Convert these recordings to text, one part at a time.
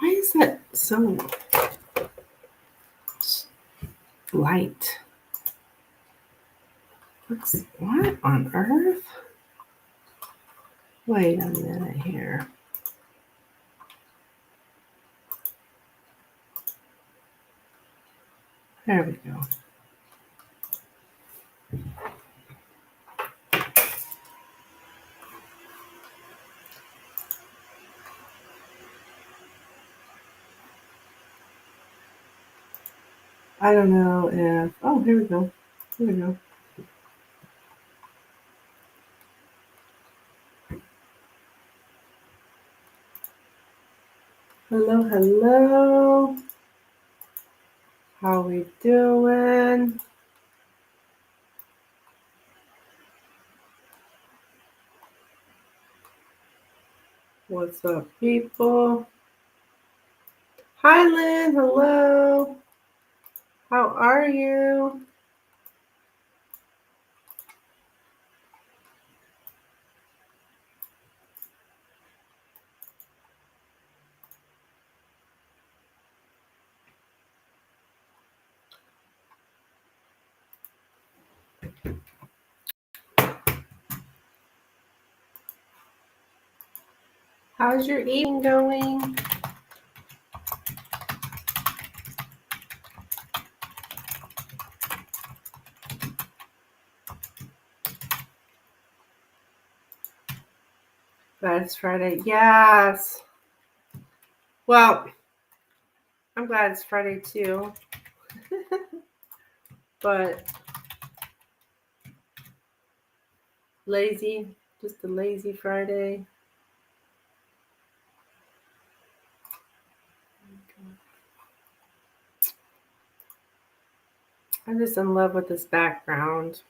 Why is that so light? What on earth? Wait a minute here. There we go. I don't know if... Oh, here we go. Here we go. Hello, hello. How we doing? What's up, people? Hi, Lynn. Hello. How are you? How's your evening going? Glad it's Friday. Yes. Well, I'm glad it's Friday too. But lazy, just a lazy Friday. I'm just in love with this background.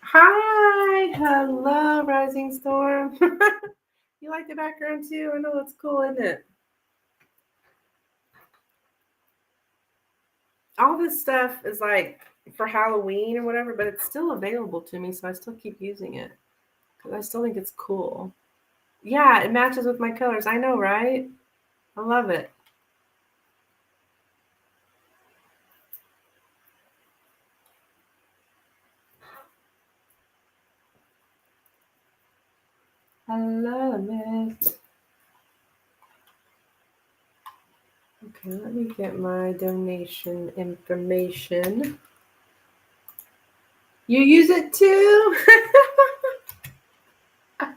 Hi, hello, Rising Storm. You like the background too? I know it's cool, isn't it? All this stuff is like for Halloween or whatever, but it's still available to me, so I still keep using it because I still think it's cool. Yeah, it matches with my colors. I know, right? I love it. I love it. Okay, let me get my donation information. You use it too? Here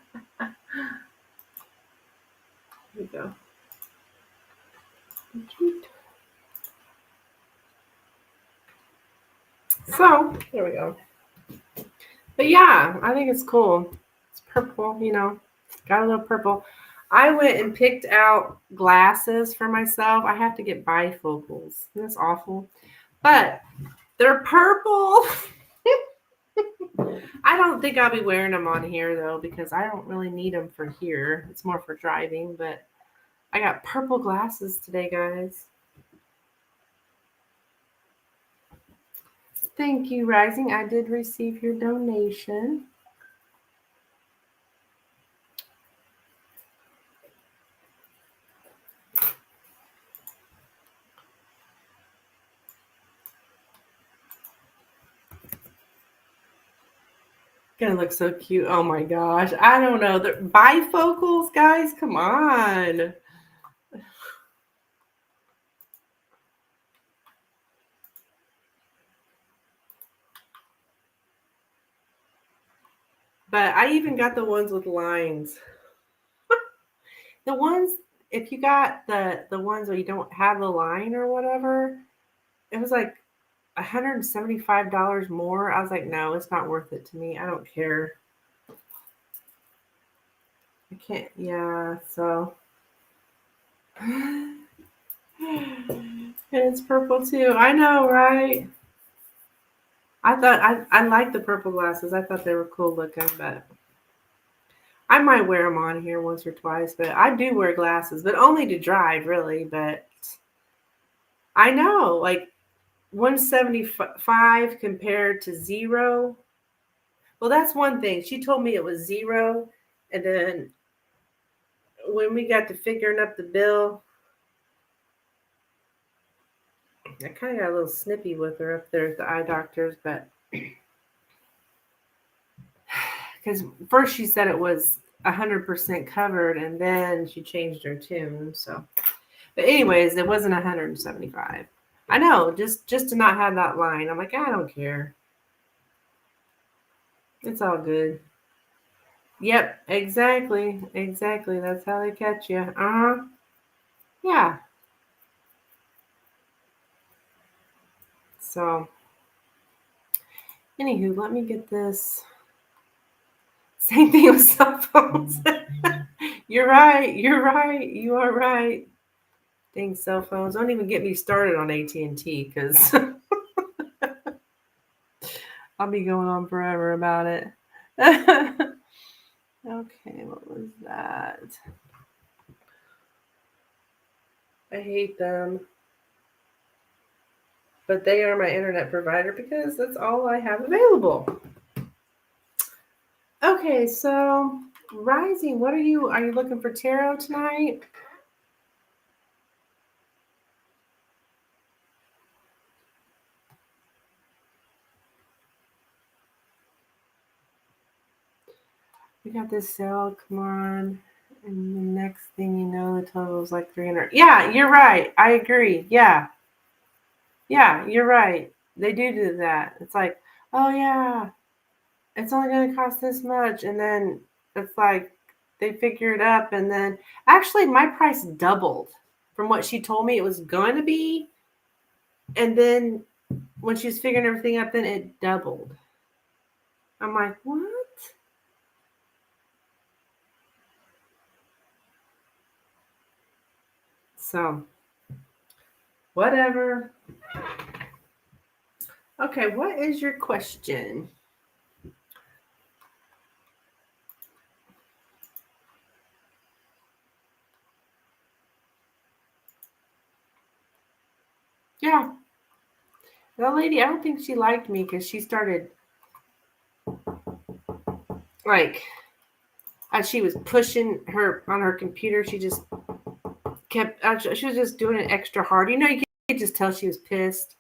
we go. So, there we go. But yeah, I think it's cool. It's purple, you know, got a little purple. I went and picked out glasses for myself. I have to get bifocals. That's awful. But they're purple. I don't think I'll be wearing them on here though, because I don't really need them for here. It's more for driving, but I got purple glasses today, guys. Thank you, Rising. I did receive your donation. Gonna look so cute. Oh my gosh. I don't know. The bifocals, guys, come on. But I even got the ones with lines. The ones, if you got the ones where you don't have the line or whatever, it was like $175 more. I was like, no, it's not worth it to me. I don't care. I can't, yeah, so. And it's purple too. I know, right? I thought I liked the purple glasses. I thought they were cool looking, but I might wear them on here once or twice, but I do wear glasses, but only to drive, really. But I know, like 175 compared to 0. Well, that's one thing. She told me it was 0, and then when we got to figuring up the bill, I kind of got a little snippy with her up there at the eye doctor's, but because first she said it was 100% covered, and then she changed her tune. So, but anyways, it wasn't 175. I know, just to not have that line. I'm like, I don't care. It's all good. Yep, exactly, exactly. That's how they catch you. Yeah. So, anywho, let me get this. Same thing with cell phones. You're right. You're right. You are right. Dang cell phones. Don't even get me started on AT&T because I'll be going on forever about it. Okay, what was that? I hate them. But they are my internet provider because that's all I have available. Okay, so Rising, what are you looking for tarot tonight? We got this sale, come on. And the next thing you know, the total is like 300. Yeah, you're right. I agree. Yeah. Yeah, you're right. They do that. It's like, oh yeah, it's only going to cost this much. And then it's like they figure it up. And then actually, my price doubled from what she told me it was going to be. And then when she was figuring everything out, then it doubled. I'm like, what? So, whatever. Okay, what is your question? Yeah. That lady, I don't think she liked me because she started, like, as she was pushing her on her computer, she just kept, she was just doing it extra hard. You know, you could just tell she was pissed.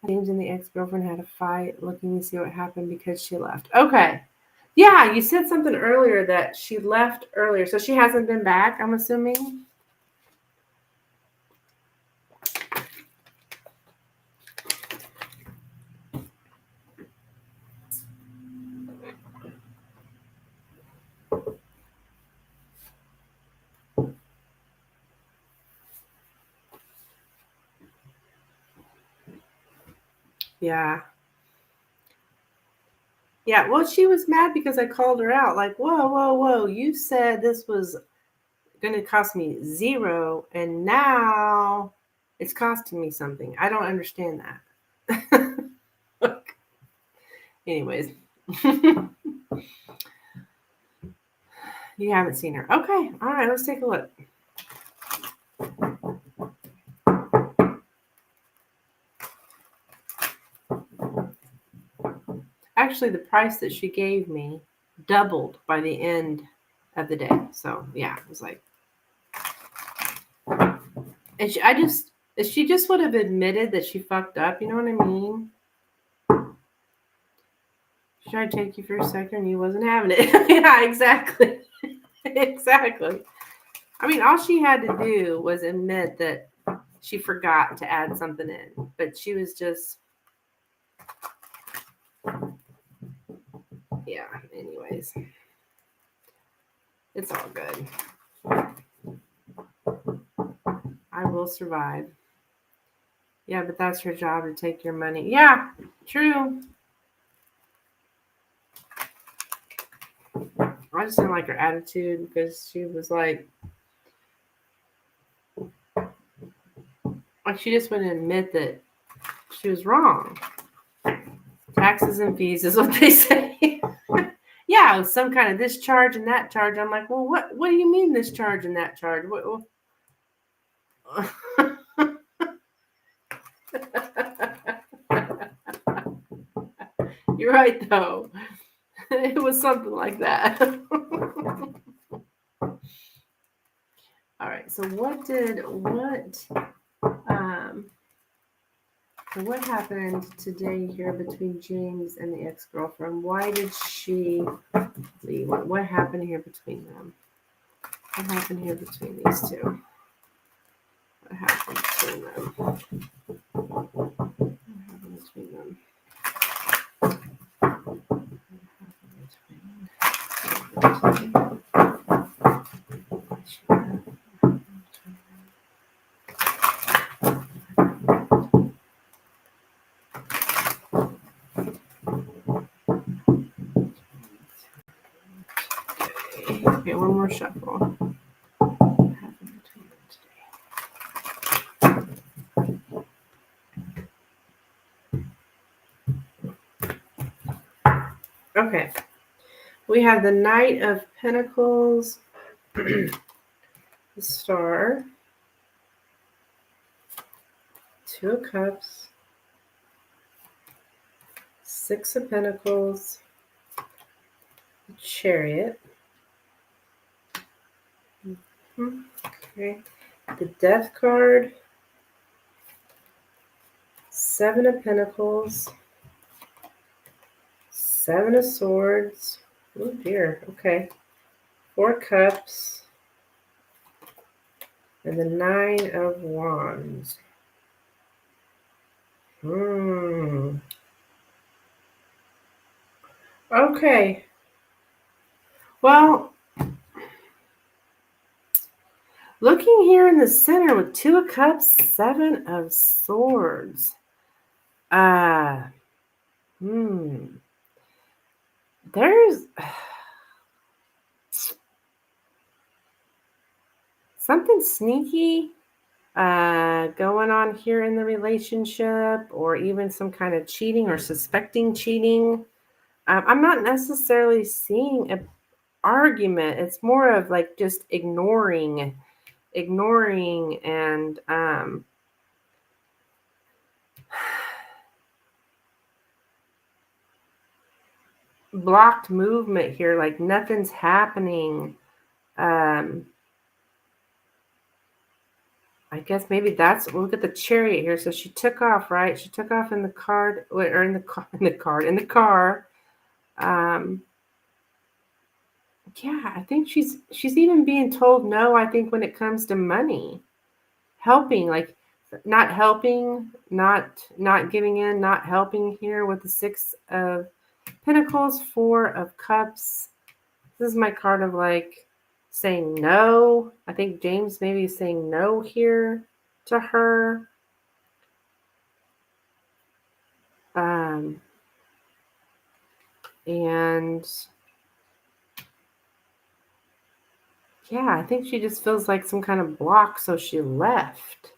James and the ex-girlfriend had a fight, looking to see what happened because she left. Okay. Yeah, you said something earlier that she left earlier, so she hasn't been back, I'm assuming. Yeah. Yeah, well, she was mad because I called her out. Like, whoa, whoa, whoa. You said this was going to cost me 0, and now it's costing me something. I don't understand that. Anyways, you haven't seen her. Okay, all right, let's take a look. Actually, the price that she gave me doubled by the end of the day. So yeah, it was like, and she just would have admitted that she fucked up. You know what I mean? She tried to take you for a second, you wasn't having it. Yeah, exactly, exactly. I mean, all she had to do was admit that she forgot to add something in, but she was just, yeah. Anyways, it's all good. I will survive. Yeah, but that's her job to take your money. Yeah, true. I just didn't like her attitude because she was like she just wouldn't admit that she was wrong. To taxes and fees is what they say. Yeah, some kind of this charge and that charge. I'm like, well, what do you mean this charge and that charge? What? You're right, though. It was something like that. All right. So what happened today here between James and the ex-girlfriend? Why did she leave? What happened here between them? What happened here between these two? What happened between them? What happened between them? Okay, one more shuffle. What happened between them today? Okay. We have the Knight of Pentacles, the Star, Two of Cups, Six of Pentacles, the Chariot. Okay. The Death card, Seven of Pentacles, Seven of Swords. Oh dear. Okay. Four Cups, and the Nine of Wands. Okay. Well, looking here in the center with Two of Cups, Seven of Swords. There's something sneaky going on here in the relationship, or even some kind of cheating or suspecting cheating. I'm not necessarily seeing an argument. It's more of like just ignoring and blocked movement here, like nothing's happening. I guess maybe that's, look at the Chariot here. So she took off, right? She took off in the car. Yeah, I think she's even being told no, I think, when it comes to money. Helping, like not helping, not giving in, not helping here with the Six of Pentacles, Four of Cups. This is my card of like saying no. I think James maybe is saying no here to her. And yeah, I think she just feels like some kind of block, so she left.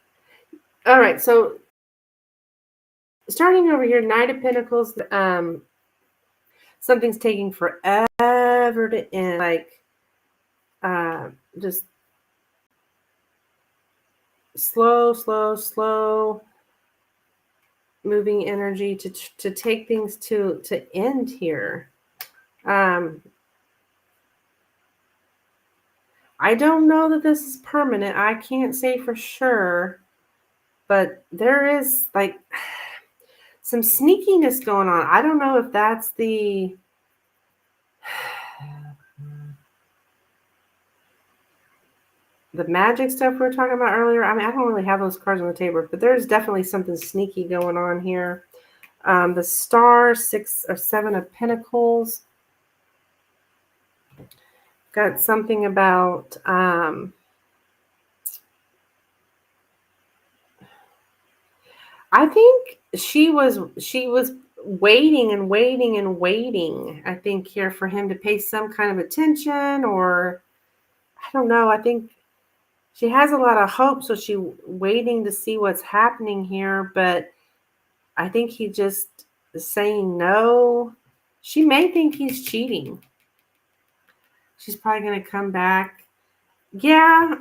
All right, so starting over here, Knight of Pentacles, something's taking forever to end, like just slow moving energy to take things to end here. I don't know that this is permanent. I can't say for sure, but there is like some sneakiness going on. I don't know if that's the magic stuff we were talking about earlier. I mean, I don't really have those cards on the table, but there's definitely something sneaky going on here. The Star, Six or Seven of Pentacles. Got something about I think she was waiting and waiting, I think, here for him to pay some kind of attention, or I don't know. I think she has a lot of hope, so she's waiting to see what's happening here, but I think he just saying no. She may think he's cheating. She's probably going to come back. Yeah.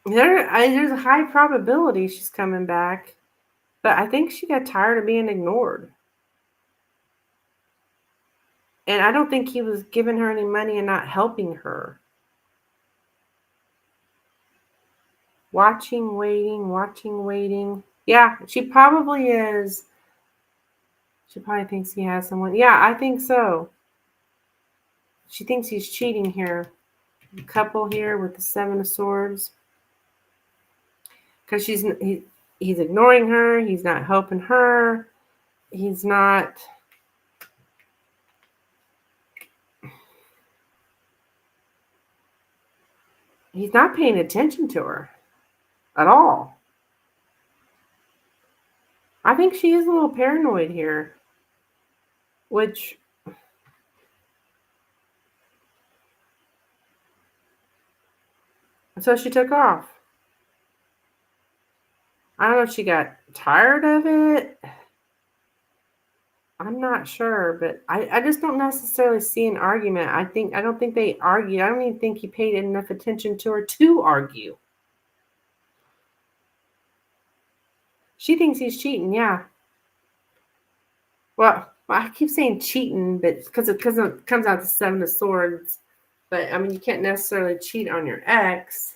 There's a high probability she's coming back. But I think she got tired of being ignored. And I don't think he was giving her any money and not helping her. Watching, waiting. Yeah, she probably is. She probably thinks he has someone. Yeah, I think so. She thinks he's cheating here. A couple here with the 7 of Swords. Because he's ignoring her. He's not helping her. He's not... He's not paying attention to her at all. I think she is a little paranoid here. Which... So she took off. I don't know if she got tired of it. I'm not sure, but I just don't necessarily see an argument. I don't think they argued. I don't even think he paid enough attention to her to argue. She thinks he's cheating, yeah. Well, I keep saying cheating, but because it comes out the 7 of Swords. But I mean, you can't necessarily cheat on your ex.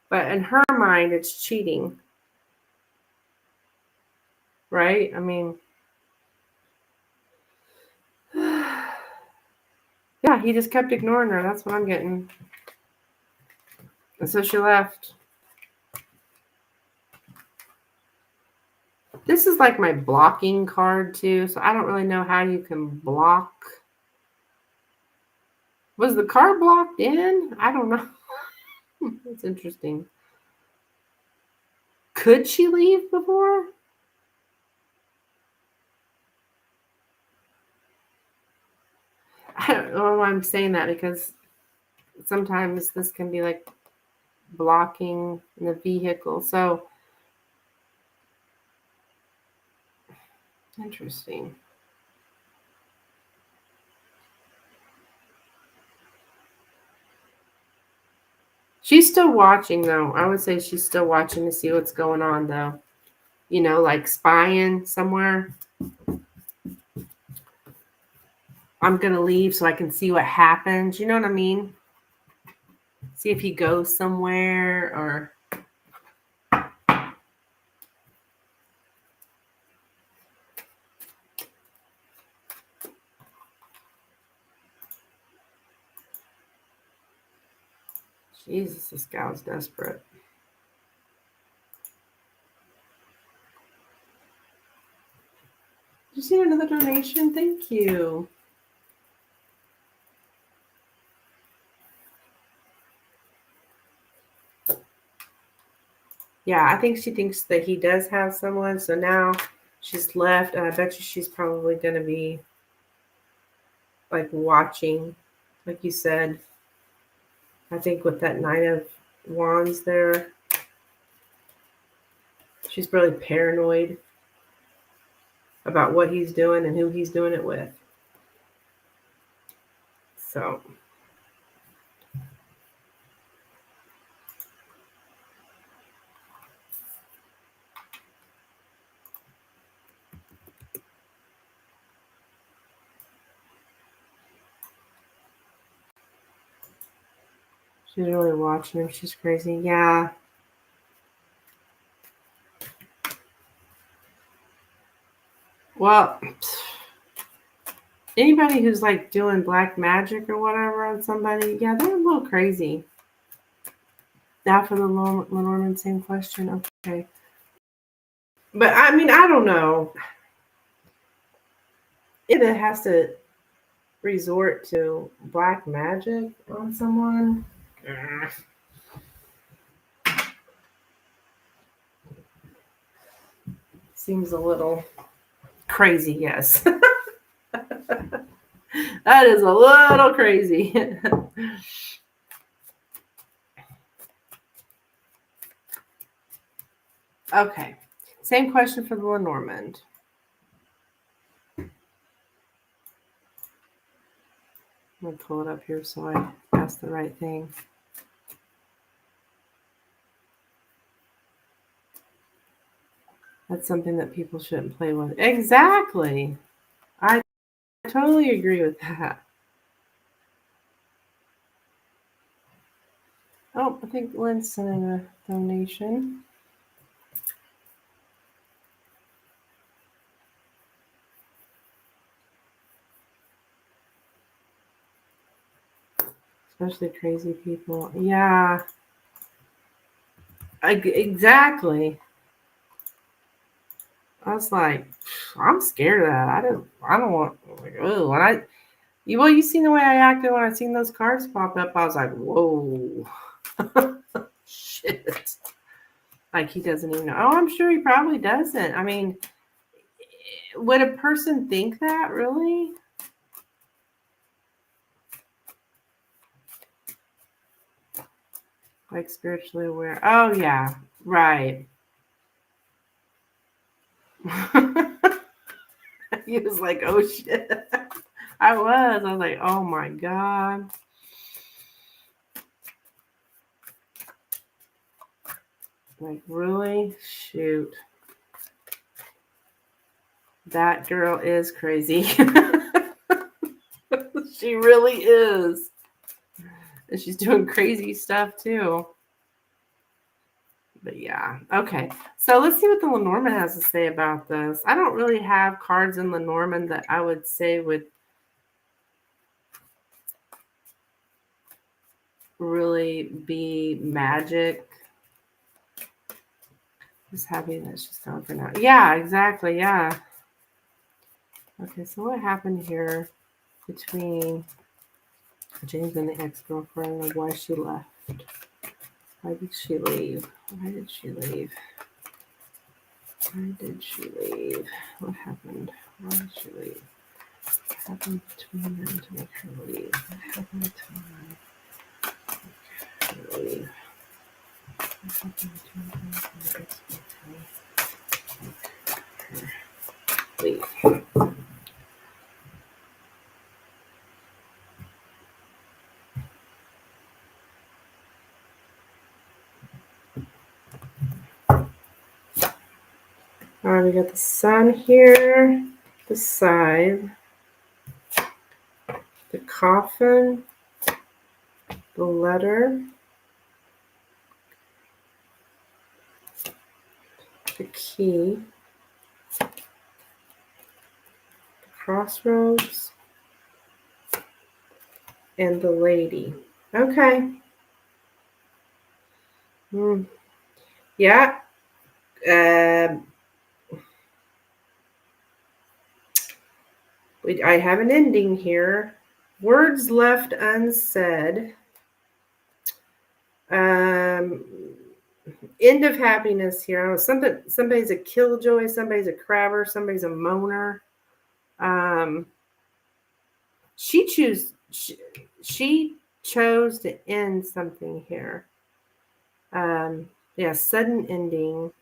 But in her mind, it's cheating. Right? I mean, yeah, he just kept ignoring her. That's what I'm getting. And so she left. This is like my blocking card too, so I don't really know how you can block. Was the card blocked in? I don't know. That's interesting. Could she leave before? I don't know why I'm saying that, because sometimes this can be like blocking in the vehicle. So interesting. She's still watching, though. I would say she's still watching to see what's going on, though. You know, like spying somewhere. I'm going to leave so I can see what happens. You know what I mean? See if he goes somewhere or... Jesus, this guy was desperate. Did you see another donation? Thank you. Yeah, I think she thinks that he does have someone. So now she's left, and I bet you she's probably going to be like watching, like you said. I think with that 9 of Wands there, she's really paranoid about what he's doing and who he's doing it with. So she's really watching him. She's crazy. Yeah. Well, anybody who's like doing black magic or whatever on somebody, yeah, they're a little crazy. Now for the Lenormand, same question. Okay. But I mean, I don't know. If it has to resort to black magic on someone. Seems a little crazy, yes. That is a little crazy. Okay. Same question for the Lenormand. I'm going to pull it up here so I ask the right thing. That's something that people shouldn't play with. Exactly. I totally agree with that. Oh, I think Lynn sent in a donation. Especially crazy people. Yeah. Exactly. I was like, I'm scared of that. I don't want, like, oh, when you seen the way I acted when I seen those cards pop up. I was like, whoa, shit. Like he doesn't even know. Oh, I'm sure he probably doesn't. I mean, would a person think that really? Like spiritually aware. Oh yeah, right. He was like, oh shit. I was like, oh my God. Like, really? Shoot. That girl is crazy. She really is. And she's doing crazy stuff too. But yeah, okay. So let's see what the Lenormand has to say about this. I don't really have cards in Lenormand that I would say would really be magic. Just happy that she's gone for now. Yeah, exactly. Yeah. Okay, so what happened here between James and the ex-girlfriend, and why she left? Why did she leave? Why did she leave? Why did she leave? What happened? Why did she leave? What happened between them to make her leave? What happened between them to make her leave? What happened between them and the ex-girlfriend to make her leave? All right, we got the sun here, the scythe, the coffin, the letter, the key, the crossroads, and the lady. Okay. Yeah. I have an ending here. Words left unsaid. End of happiness here. Somebody's a killjoy, somebody's a crabber, somebody's a moaner. She chose to end something here. Yeah, sudden ending.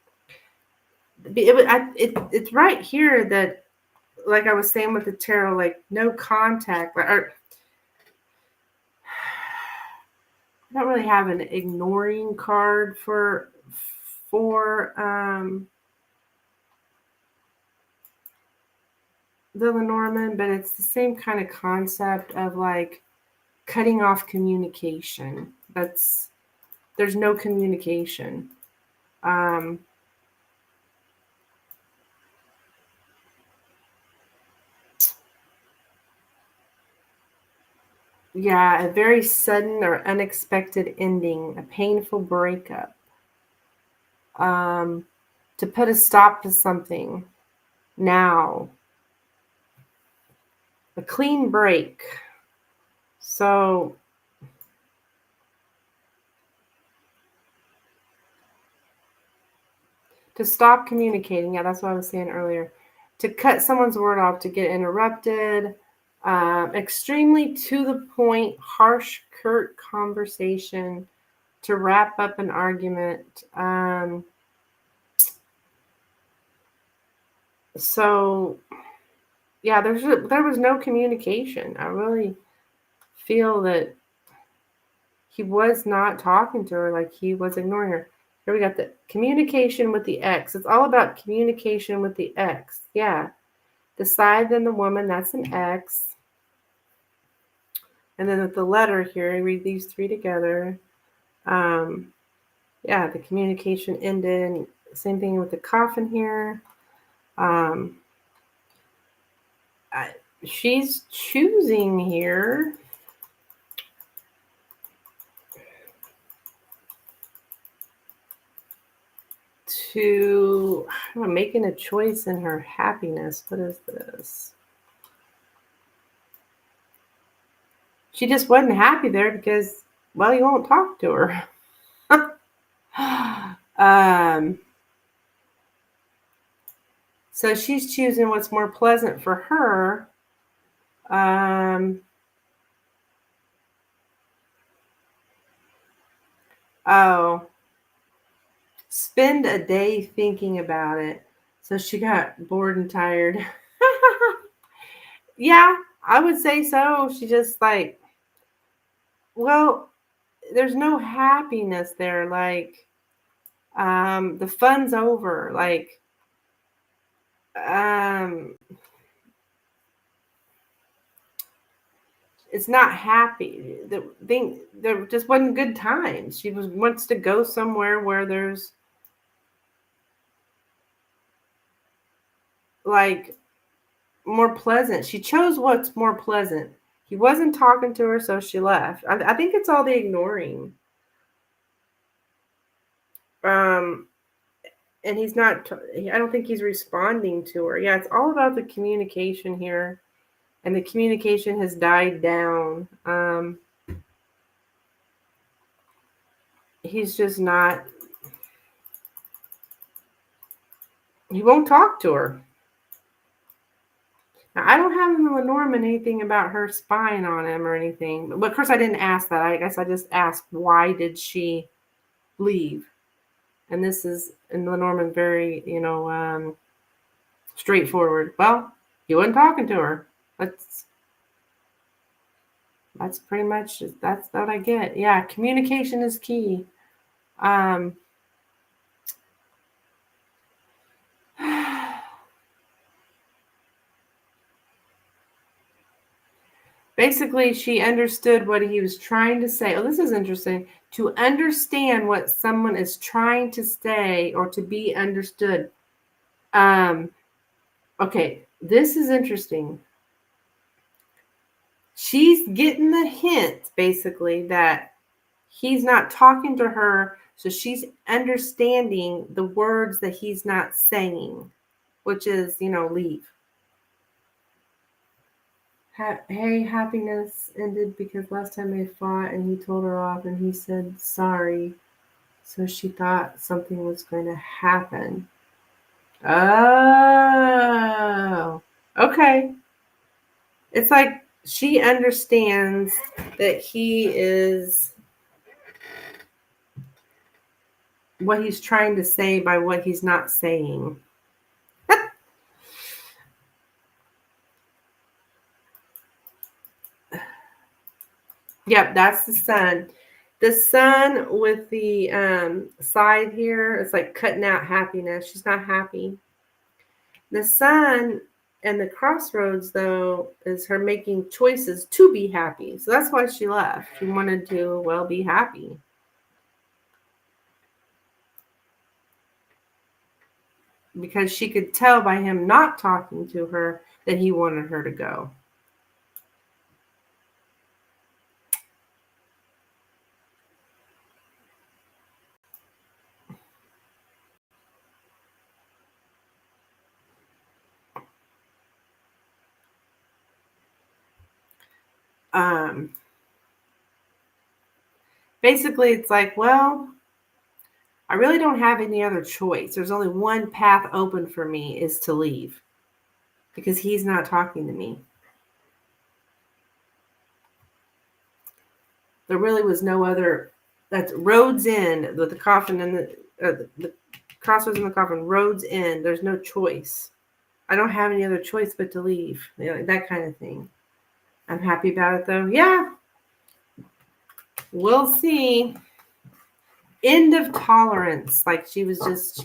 It's right here that, like I was saying with the tarot, like no contact. Or I don't really have an ignoring card for the Lenormand, but it's the same kind of concept of like cutting off communication. There's no communication. Yeah, a very sudden or unexpected ending, a painful breakup. To put a stop to something now. A clean break. So to stop communicating, yeah, that's what I was saying earlier. To cut someone's word off, to get interrupted, extremely to the point, harsh, curt conversation, to wrap up an argument. So yeah, there was no communication. I really feel that he was not talking to her, like he was ignoring her. Here we got the communication with the ex. It's all about communication with the ex. Yeah. The side, then the woman, that's an ex. And then with the letter here, I read these three together. Yeah, the communication ended. Same thing with the coffin here. Um, she's choosing here to making a choice in her happiness. What is this? She just wasn't happy there because, well, he won't talk to her. So she's choosing what's more pleasant for her. Oh, spend a day thinking about it. So she got bored and tired. Yeah, I would say so. She just like, well, there's no happiness there. Like, the fun's over. Like, it's not happy. The thing, there just wasn't good times. She wants to go somewhere where there's like more pleasant. She chose what's more pleasant. He wasn't talking to her, so she left. I think it's all the ignoring. And he's not. I don't think he's responding to her. Yeah, it's all about the communication here, and the communication has died down. He's just not. He won't talk to her. Now, I don't have in the Lenormand anything about her spying on him or anything. But of course, I didn't ask that. I guess I just asked, why did she leave? And this is in Lenormand very, straightforward. Well, he wasn't talking to her. That's pretty much, that's what I get. Yeah, communication is key. Basically, she understood what he was trying to say. Oh, this is interesting. To understand what someone is trying to say or to be understood. Okay, this is interesting. She's getting the hint, basically, that he's not talking to her, so she's understanding the words that he's not saying, which is, leave. Hey, happiness ended because last time they fought and he told her off and he said sorry. So she thought something was going to happen. Oh, okay. It's like she understands that he is what he's trying to say by what he's not saying. Yep, that's the sun. The sun with the side here, it's like cutting out happiness. She's not happy. The sun and the crossroads, though, is her making choices to be happy. So that's why she left. She wanted to, well, be happy. Because she could tell by him not talking to her that he wanted her to go. Basically, it's like, well, I really don't have any other choice. There's only one path open for me, is to leave. Because he's not talking to me. There really was no other. That's roads in with the coffin and the crossroads in the coffin. Roads in. There's no choice. I don't have any other choice but to leave. You know, that kind of thing. I'm happy about it though. Yeah, we'll see. End of tolerance. Like she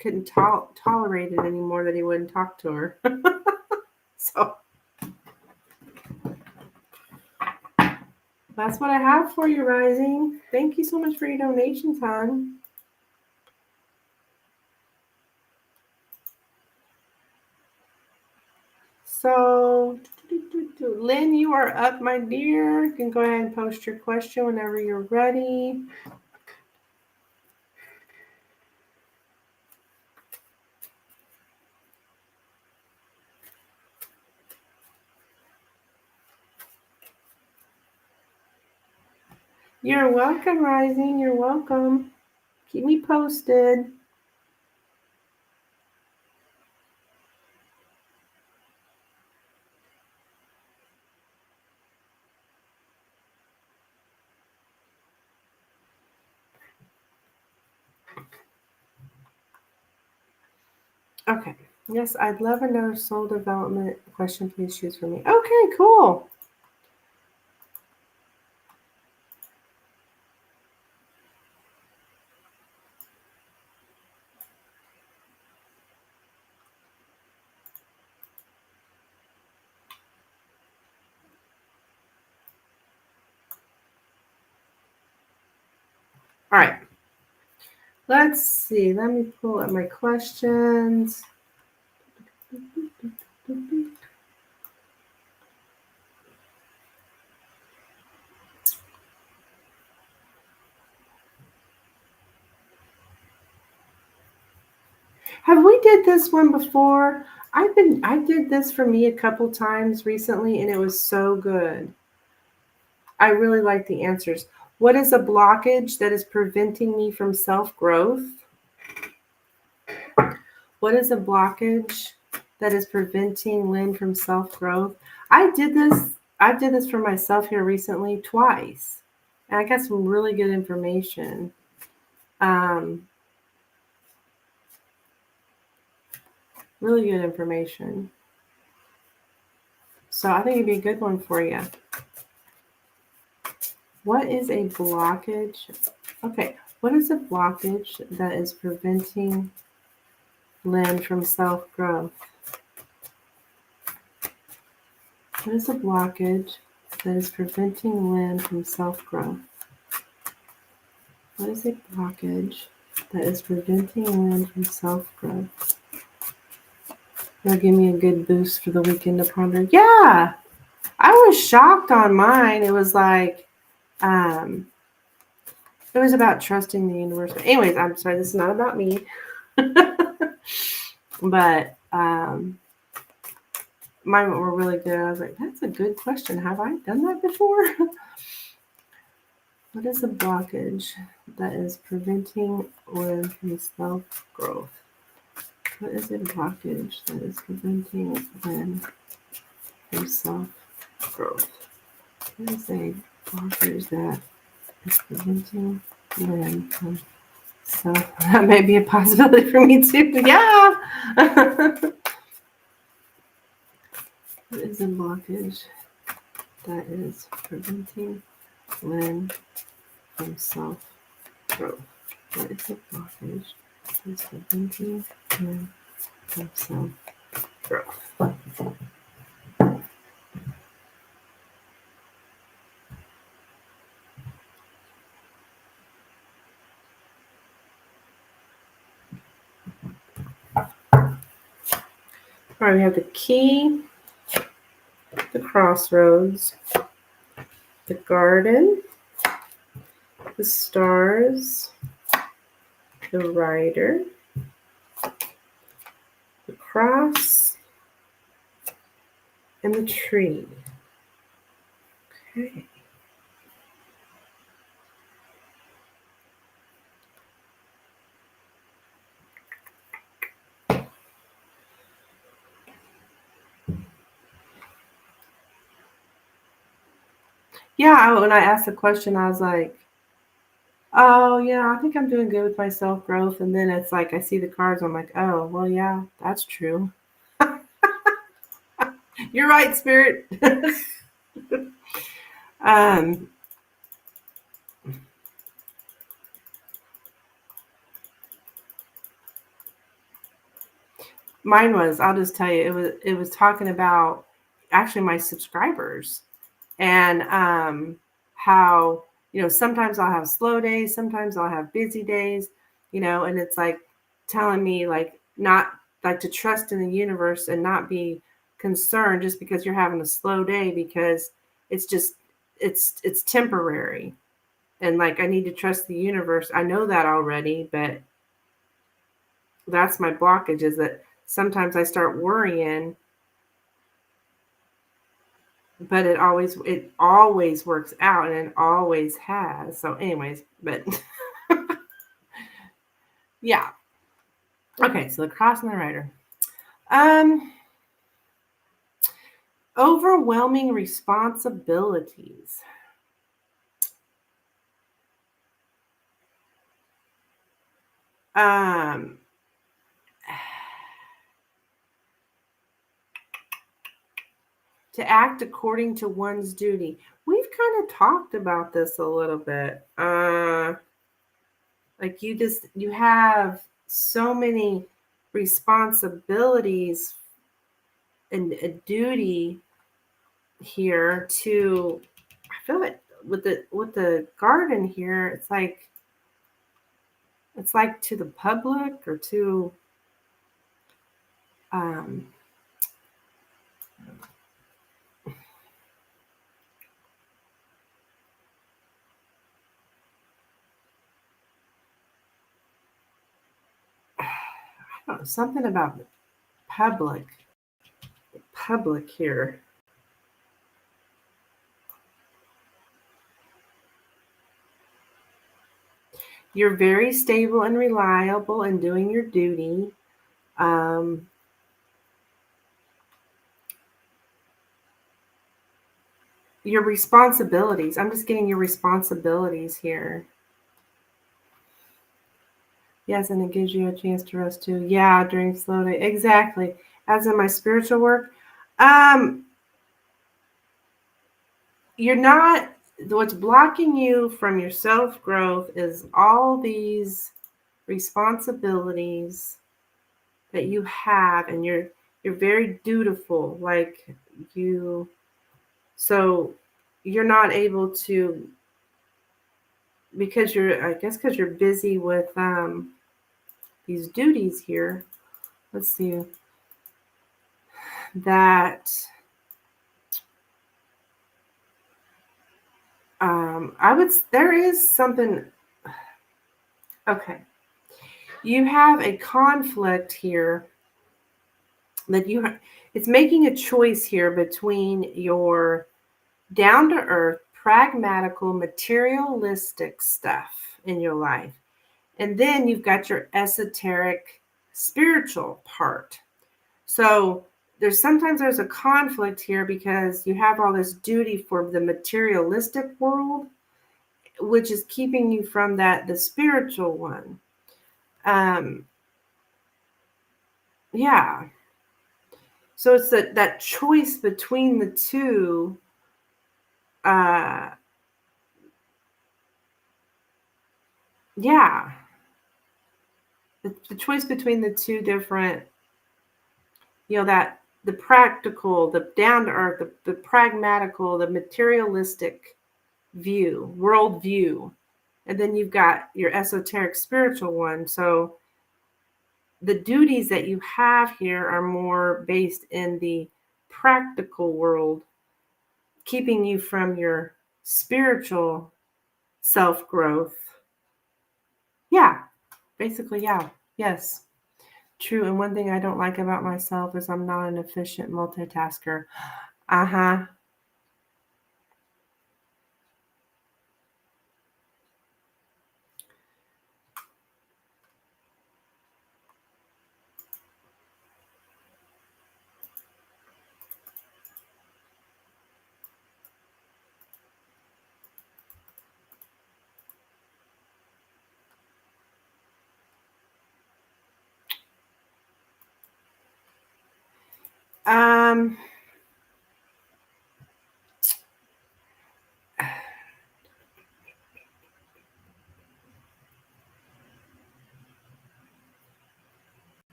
couldn't tolerate it anymore that he wouldn't talk to her. So that's what I have for you, Rising. Thank you so much for your donations, hon. So, Lynn, you are up, my dear. You can go ahead and post your question whenever you're ready. You're welcome, Rising. You're welcome. Keep me posted. Okay. Yes, I'd love another soul development question. Please choose for me. Okay, cool. All right. Let's see. Let me pull up my questions. Have we did this one before? I did this for me a couple times recently and it was so good. I really like the answers. What is a blockage that is preventing me from self-growth? What is a blockage that is preventing Lynn from self-growth? I did this for myself here recently twice. And I got some really good information. Really good information. So I think it'd be a good one for you. What is a blockage? Okay, what is a blockage that is preventing Lynn from self-growth? What is a blockage that is preventing Lynn from self-growth? What is a blockage that is preventing Lynn from self-growth? That'll give me a good boost for the weekend to ponder. Yeah, I was shocked on mine. It was like, it was about trusting the universe. But anyways, I'm sorry, this is not about me. But mine were really good. I was like, that's a good question. Have I done that before? What is a blockage that is preventing Lynn from self-growth? What is a blockage that is preventing Lynn from self-growth? What is a blockage that is preventing Lynn from self? That may be a possibility for me too. Yeah. What is a blockage that is preventing Lynn from self-growth? What is a blockage that is preventing Lynn from self-growth? All right, we have the key, the crossroads, the garden, the stars, the rider, the cross, and the tree. Okay. Yeah, when I asked the question, I was like, oh, yeah, I think I'm doing good with my self growth. And then it's like, I see the cards, I'm like, oh, well, yeah, that's true. You're right, Spirit. um, Mine was, I'll just tell you, it was talking about actually my subscribers and how, sometimes I'll have slow days, sometimes I'll have busy days, and it's like telling me like not like to trust in the universe and not be concerned just because you're having a slow day, because it's just it's temporary. And like I need to trust the universe. I know that already, but that's my blockage, is that sometimes I start worrying, but it always works out, and it always has. So anyways, but yeah. Okay, so the cross and the rider. Um Overwhelming responsibilities. Um to act according to one's duty. We've kind of talked about this a little bit. Like you have so many responsibilities and a duty here to, I feel like with the garden here, it's like to the public or to um I don't know, something about the public here. You're very stable and reliable in doing your duty. Um, your responsibilities. I'm just getting your responsibilities here. Yes, and it gives you a chance to rest too. Yeah, during slow day. Exactly. As in my spiritual work. Um, you're not, what's blocking you from your self growth is all these responsibilities that you have, and you're very dutiful, like you, so you're not able to, because you're busy with these duties here. Let's see that there is something. Okay, you have a conflict here that it's making a choice here between your down to earth, pragmatical, materialistic stuff in your life, and then you've got your esoteric, spiritual part. So there's a conflict here because you have all this duty for the materialistic world, which is keeping you from the spiritual one. Um, yeah. So it's that choice between the two. Uh, yeah, the choice between the two different, that the practical, the down to earth, the pragmatical, the materialistic world view, and then you've got your esoteric spiritual one. So the duties that you have here are more based in the practical world, keeping you from your spiritual self growth. Yeah, basically, yeah. Yes, true. And one thing I don't like about myself is I'm not an efficient multitasker. Uh-huh. Um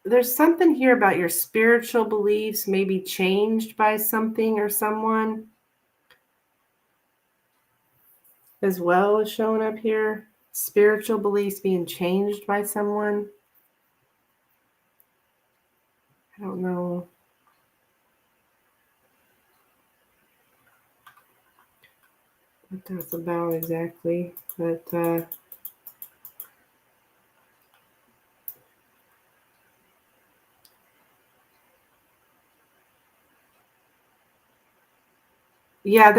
there's something here about your spiritual beliefs maybe changed by something or someone as well as showing up here. Spiritual beliefs being changed by someone. I don't know what that's about exactly, but yeah,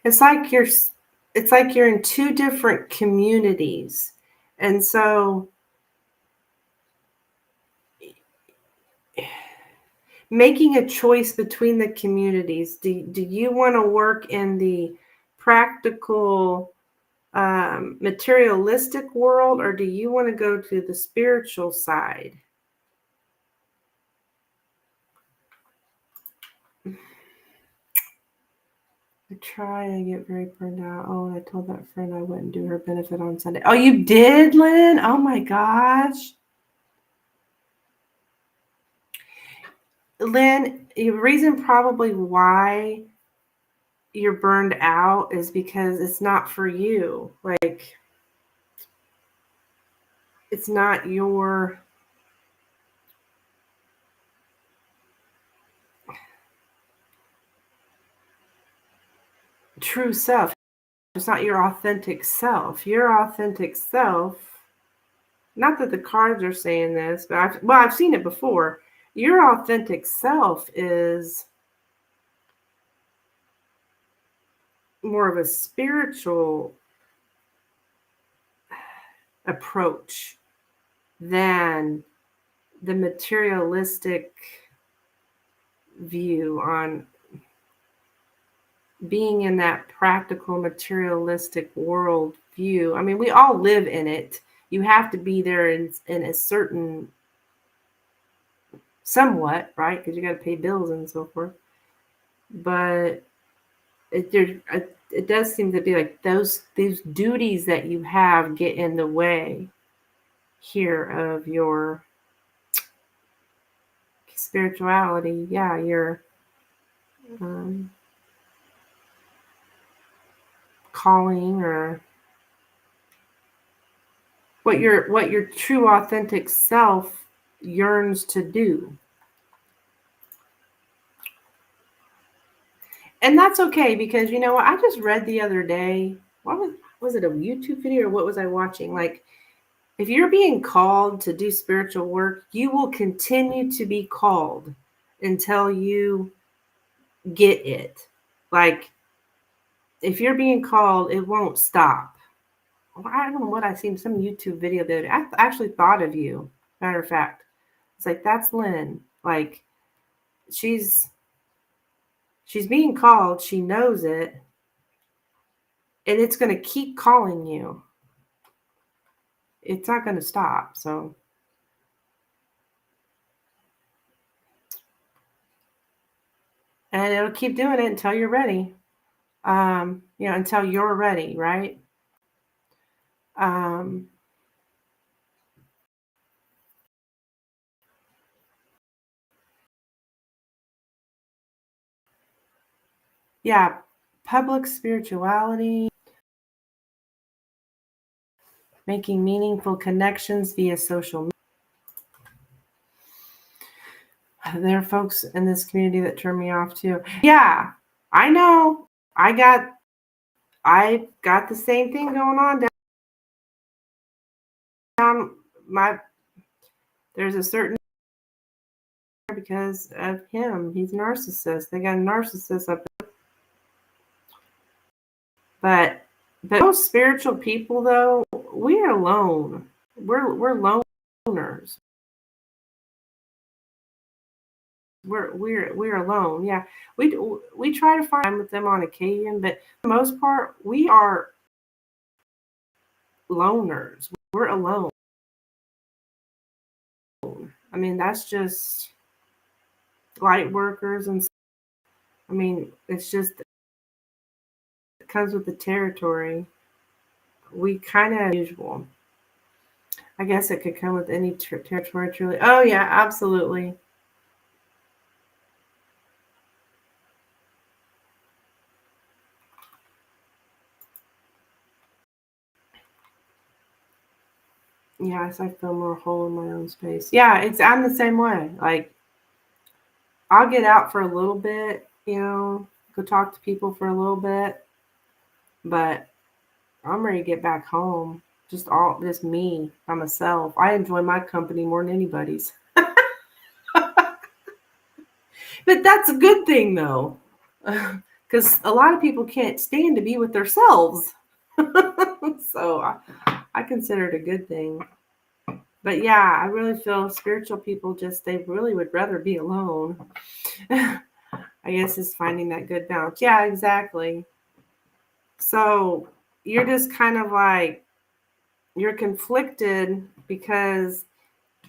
it's like you're in two different communities. And so making a choice between the communities, do you want to work in the practical materialistic world, or do you want to go to the spiritual side? I try, I get very burned out. Oh, I told that friend I wouldn't do her benefit on Sunday. Oh, you did, Lynn? Oh my gosh. Lynn, the reason probably why you're burned out is because it's not for you. Like, it's not your true self. It's not your authentic self. Your authentic self, not that the cards are saying this, but I've seen it before. Your authentic self is more of a spiritual approach than the materialistic view on being in that practical materialistic world view. I mean, we all live in it. You have to be there in a certain somewhat, right? Because you got to pay bills and so forth. But it does seem to be like these duties that you have get in the way here of your spirituality. Yeah, your um, calling, or what your true authentic self yearns to do. And that's okay, because you know what? I just read the other day, what was it, a YouTube video, or what was I watching? Like, if you're being called to do spiritual work, you will continue to be called until you get it. Like, if you're being called, it won't stop. I don't know what I seen, some YouTube video that I actually thought of you. Matter of fact, it's like, that's Lynn. Like, she's being called. She knows it, and it's going to keep calling you. It's not going to stop. So, and it'll keep doing it until you're ready. Until you're ready, right? Um, yeah, public spirituality, making meaningful connections via social media. There are folks in this community that turn me off too. Yeah, I know. I got the same thing going on down my. There's a certain, because of him. He's a narcissist. They got a narcissist up there. But most spiritual people, though, we are alone. We're loners. We're alone. Yeah, we try to find time with them on occasion, but for the most part, we are loners. We're alone. I mean, that's just light workers, and I mean, it's just, it comes with the territory. We kind of usual. I guess it could come with any territory, truly. Oh, yeah, absolutely. Yes, I feel more whole in my own space. Yeah, I'm the same way. Like, I'll get out for a little bit, go talk to people for a little bit, but I'm ready to get back home. Just me by myself. I enjoy my company more than anybody's. But that's a good thing though. Because a lot of people can't stand to be with themselves. So I consider it a good thing. But yeah, I really feel spiritual people they really would rather be alone. I guess is finding that good balance. Yeah, exactly. So you're just kind of like, you're conflicted because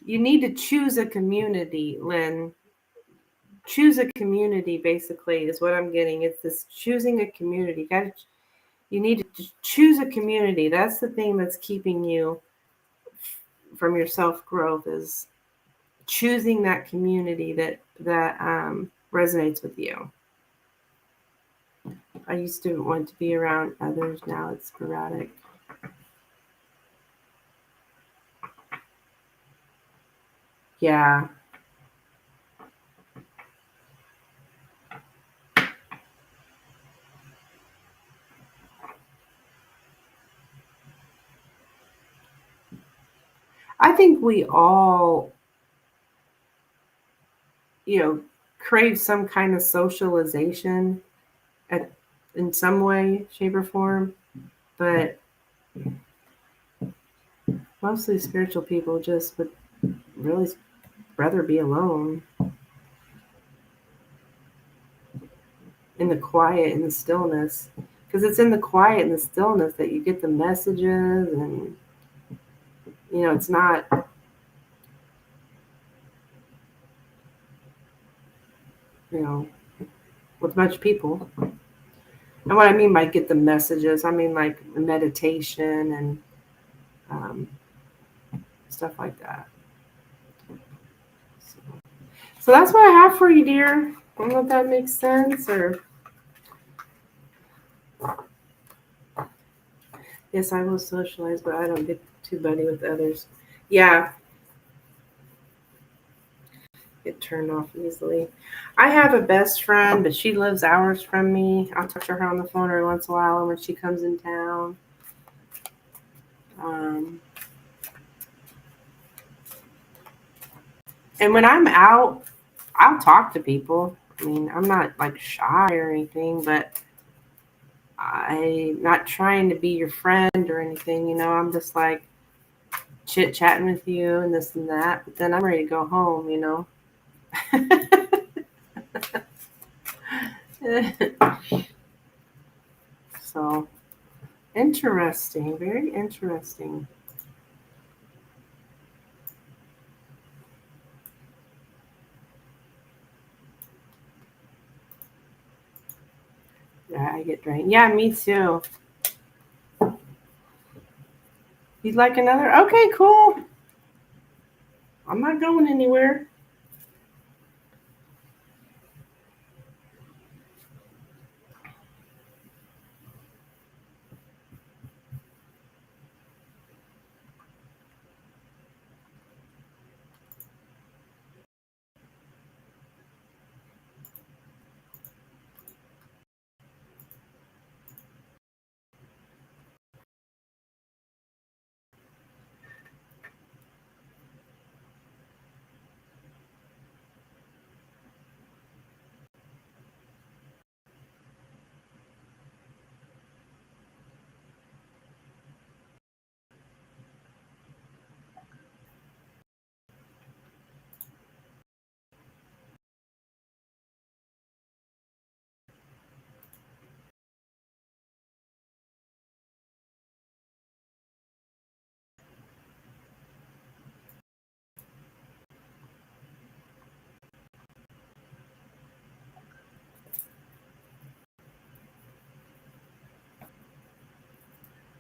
you need to choose a community, Lynn. Choose a community, basically, is what I'm getting. It's this choosing a community. You need to choose a community. That's the thing that's keeping you from your self growth, is choosing that community that resonates with you. I used to want to be around others. Now it's sporadic. Yeah. I think we all, you know, crave some kind of socialization at, in some way, shape, or form. But mostly spiritual people just would really rather be alone in the quiet, in the stillness. Because it's in the quiet and the stillness that you get the messages, and, it's not, you know, with much people. And what I mean by get the messages, I mean like meditation and um, stuff like that. So that's what I have for you, dear. I don't know if that makes sense or. Yes, I will socialize, but I don't get too buddy with others. Yeah, get turned off easily. I have a best friend, but she lives hours from me. I'll talk to her on the phone every once in a while when she comes in town. Um, and when I'm out, I'll talk to people. I mean, I'm not like shy or anything, but I'm not trying to be your friend or anything. I'm just like chit chatting with you and this and that. But then I'm ready to go home. So interesting, very interesting. Yeah, I get drained. Yeah, me too. You'd like another? Okay, cool. I'm not going anywhere.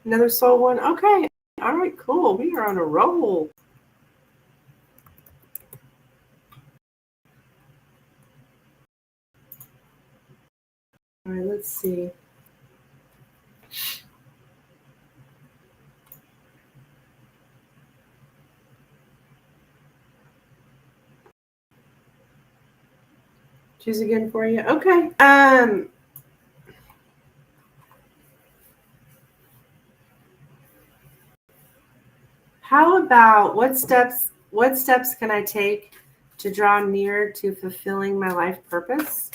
Another soul one. Okay. All right, cool. We are on a roll. All right, let's see. Choose again for you. Okay. How about what steps can I take to draw near to fulfilling my life purpose?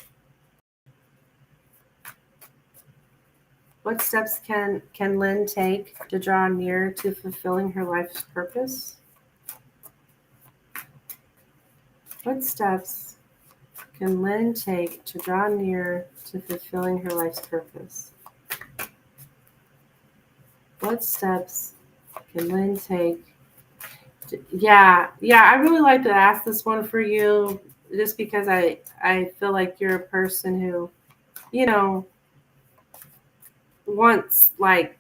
What steps can Lynn take to draw near to fulfilling her life's purpose? What steps can Lynn take to draw near to fulfilling her life's purpose? What steps can Lynn take? Yeah, I really like to ask this one for you, just because I feel like you're a person who, you know, wants like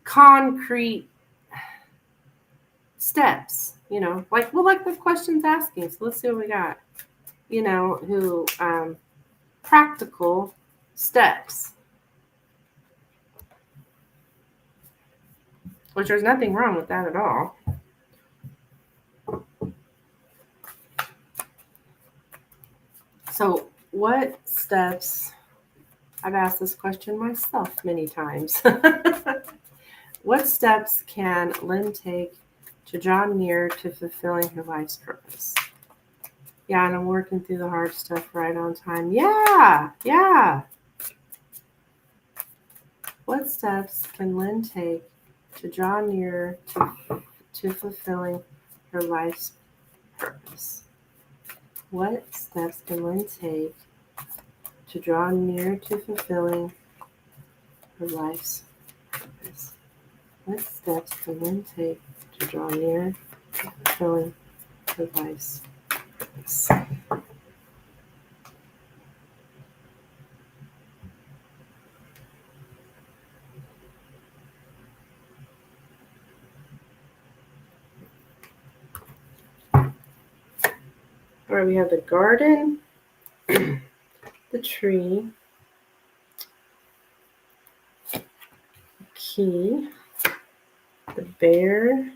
concrete steps, like the question's asking. So let's see what we got. Who practical steps, which there's nothing wrong with that at all. So what steps, I've asked this question myself many times. What steps can Lynn take to draw near to fulfilling her life's purpose? Yeah, and I'm working through the hard stuff right on time. Yeah. What steps can Lynn take to draw near to fulfilling her life's purpose? What steps can Lynn take to draw near to fulfilling her life's purpose? What steps can Lynn take to draw near to fulfilling her life's purpose? All right, we have the garden, the tree, the key, the bear,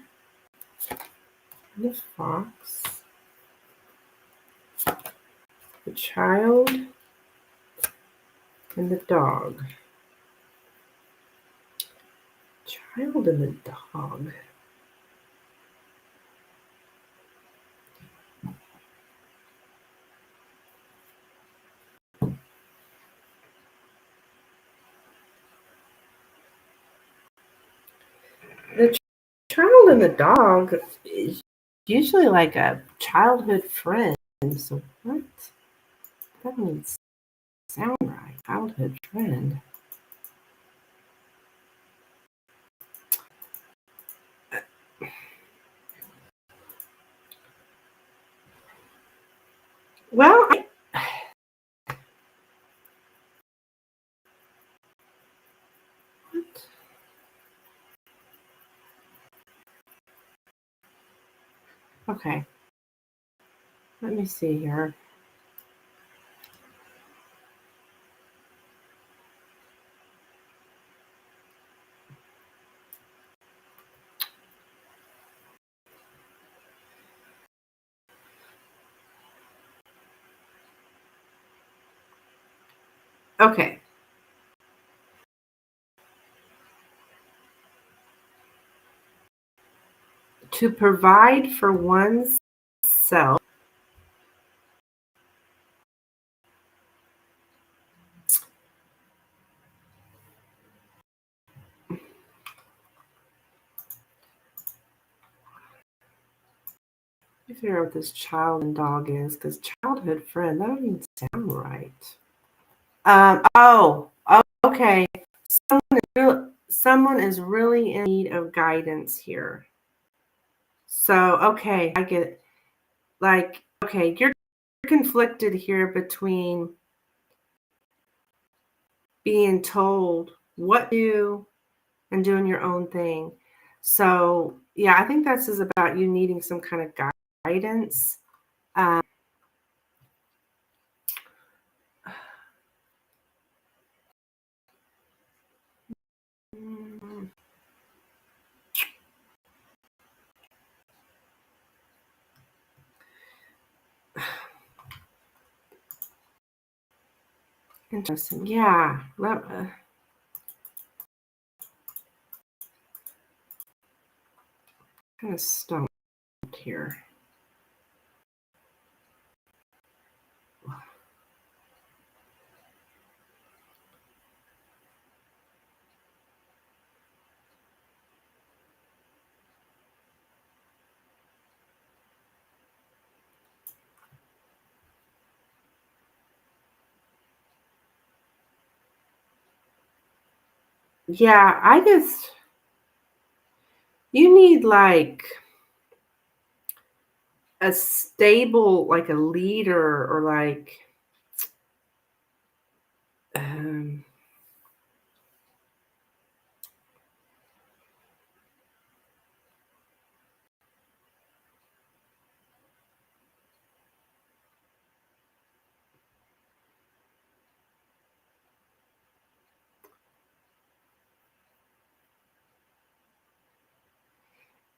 the fox, the child, and the dog. Child and the dog. The child and the dog is usually like a childhood friend. So what? That doesn't sound right. Childhood friend. Well, what? Okay. Let me see here. Okay. To provide for one's self. I figure out what this child and dog is, because childhood friend, that doesn't even sound right. Okay. Someone is really in need of guidance here. So, okay, I get it. Like, okay, you're conflicted here between being told what to do and doing your own thing. So yeah, I think this is about you needing some kind of guidance. Um, Interesting. Yeah. Kind of stumped here. Yeah, I just, you need like a stable, like a leader or like, um,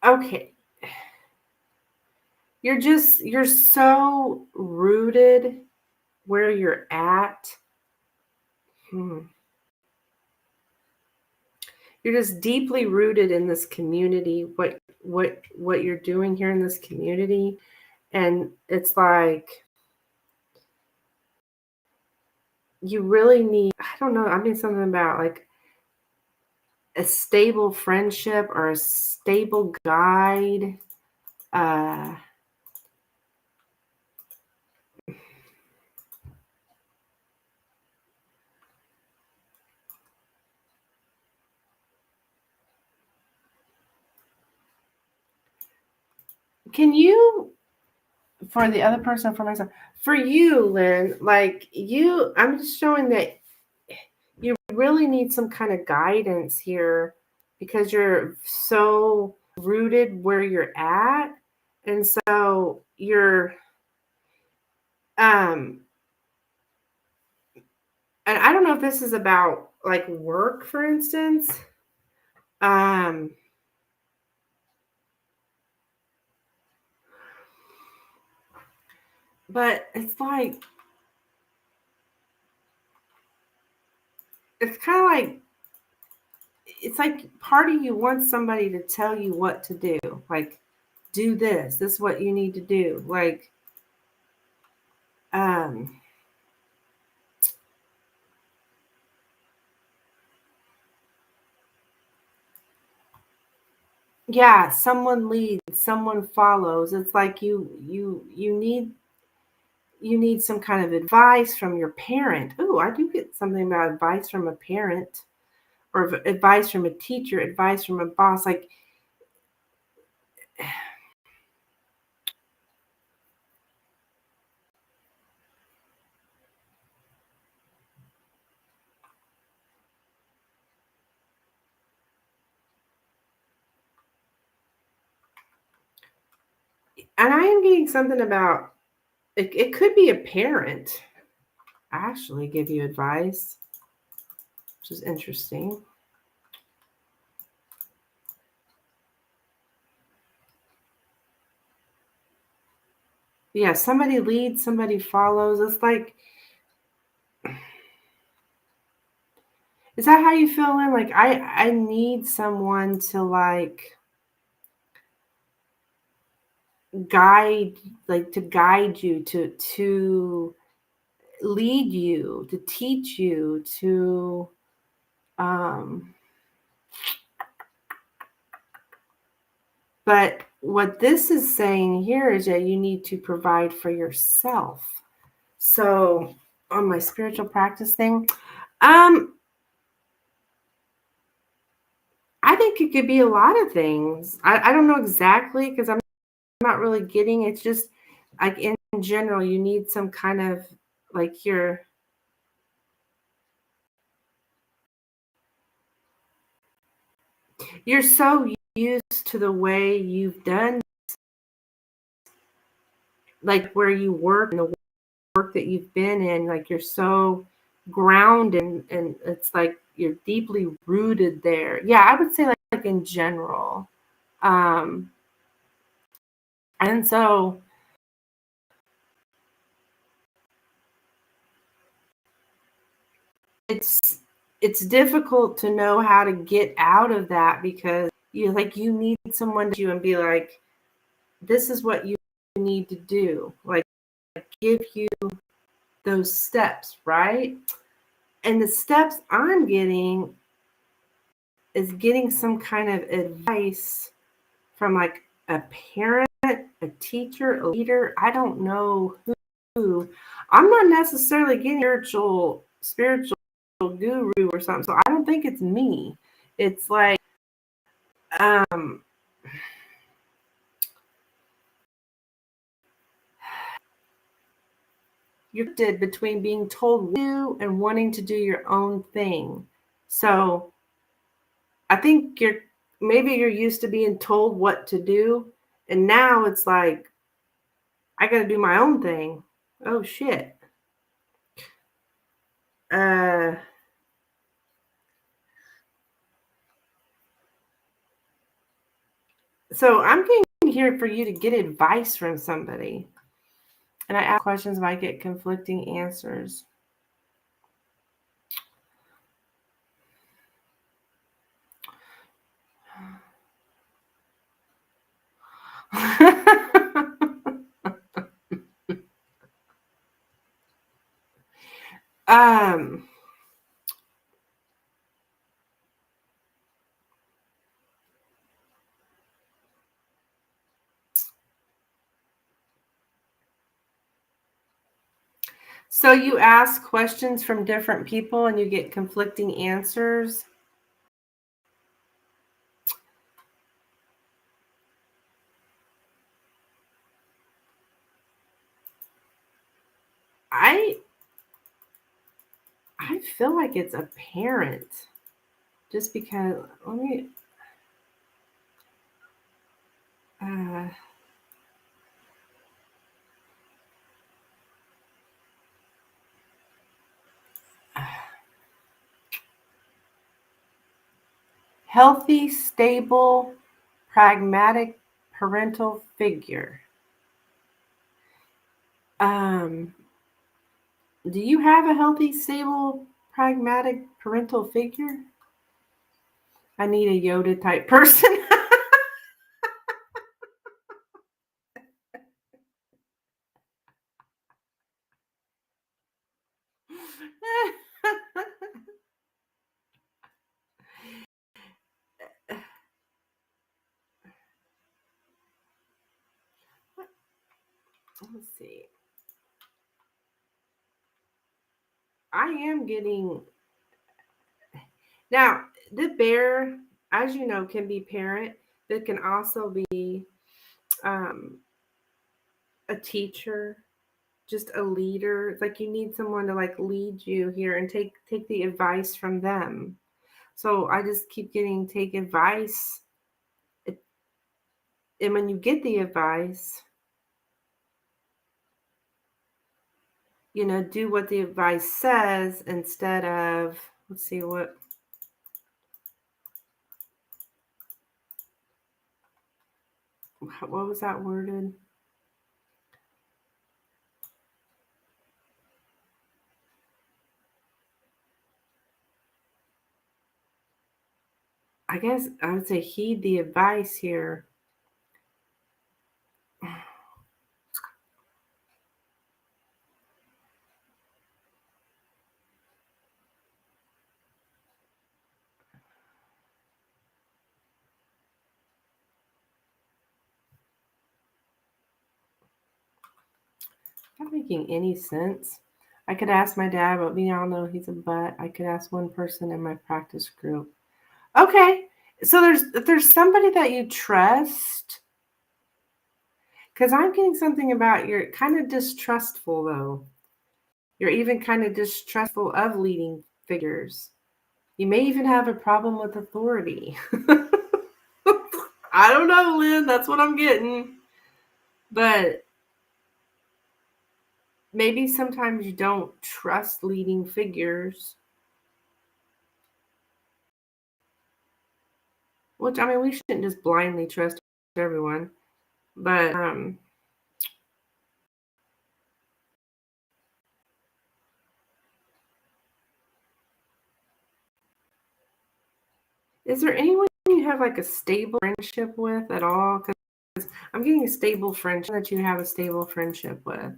okay. You're so rooted where you're at. Hmm. You're just deeply rooted in this community, what you're doing here in this community. And it's like you really need, I don't know, I mean something about like a stable friendship or a stable guide. Uh can you, for the other person, for myself, for you, Lynn, like you, I'm just showing that you really need some kind of guidance here because you're so rooted where you're at. And so you're, um, and I don't know if this is about like work, for instance. Um, but it's kind of like, it's like part of you wants somebody to tell you what to do. Like, do this. This is what you need to do. Like, um, yeah, someone leads, someone follows. It's like you need some kind of advice from your parent. Oh, I do get something about advice from a parent or advice from a teacher, advice from a boss. Like, and I am getting something about it could be a parent actually give you advice, which is interesting. Yeah, somebody leads, somebody follows. It's like, is that how you feel, Lynn? Like I need someone to like guide, like to guide you, to lead you, to teach you, to um but what this is saying here is that you need to provide for yourself. So on my spiritual practice thing, um I think it could be a lot of things. I don't know exactly because I'm not really getting, it's just like in general you need some kind of like your, you're so used to the way you've done, like where you work and the work that you've been in, like you're so grounded and it's like you're deeply rooted there. Yeah, I would say like in general. Um, and so it's difficult to know how to get out of that because you need someone to you and be like, this is what you need to do. Like give you those steps, right? And the steps I'm getting is getting some kind of advice from like a parent, a teacher, a leader. I don't know who. I'm not necessarily getting spiritual guru or something. So I don't think it's me. It's like um you're did between being told what to do and wanting to do your own thing. So I think you're used to being told what to do, and now it's like I got to do my own thing. Oh shit. Uh, so I'm getting here for you to get advice from somebody, and I ask questions, and I get conflicting answers. um. So you ask questions from different people and you get conflicting answers. I feel like it's a parent just because let me uh healthy, stable, pragmatic parental figure. Um do you have a healthy, stable, pragmatic parental figure? I need a Yoda type person. Let's see. I am getting now the bear, as you know, can be parent, but can also be um, a teacher, just a leader. It's like you need someone to like lead you here and take the advice from them. So I just keep getting take advice, and when you get the advice, do what the advice says instead of let's see what was that worded? I guess I would say heed the advice here. Not making any sense. I could ask my dad, but we all know he's a butt. I could ask one person in my practice group. Okay. So there's somebody that you trust. Because I'm getting something about you're kind of distrustful though. You're even kind of distrustful of leading figures. You may even have a problem with authority. I don't know, Lynn. That's what I'm getting. But maybe sometimes you don't trust leading figures. Which, I mean, we shouldn't just blindly trust everyone. But is there anyone you have like a stable friendship with at all? Because I'm getting a stable friendship that you have a stable friendship with.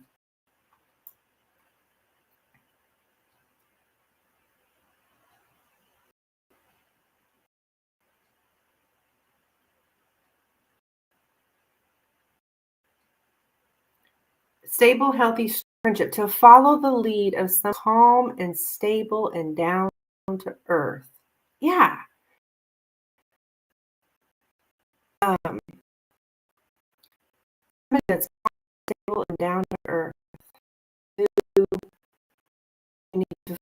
Stable, healthy friendship to follow the lead of some calm and stable and down to earth. Yeah. Um, that's stable and down to earth. You need to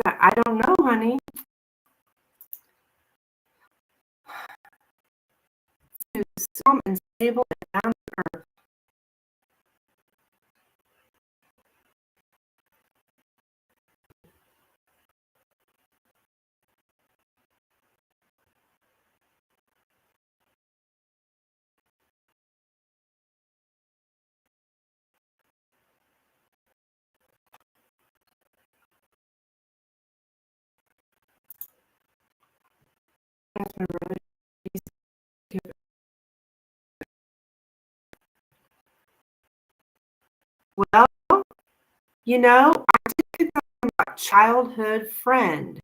I don't know, honey. Calm and stable and down to earth. That's my brother. Well, I took about childhood friend.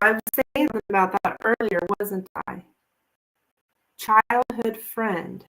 I was saying about that earlier, wasn't I? Childhood friend.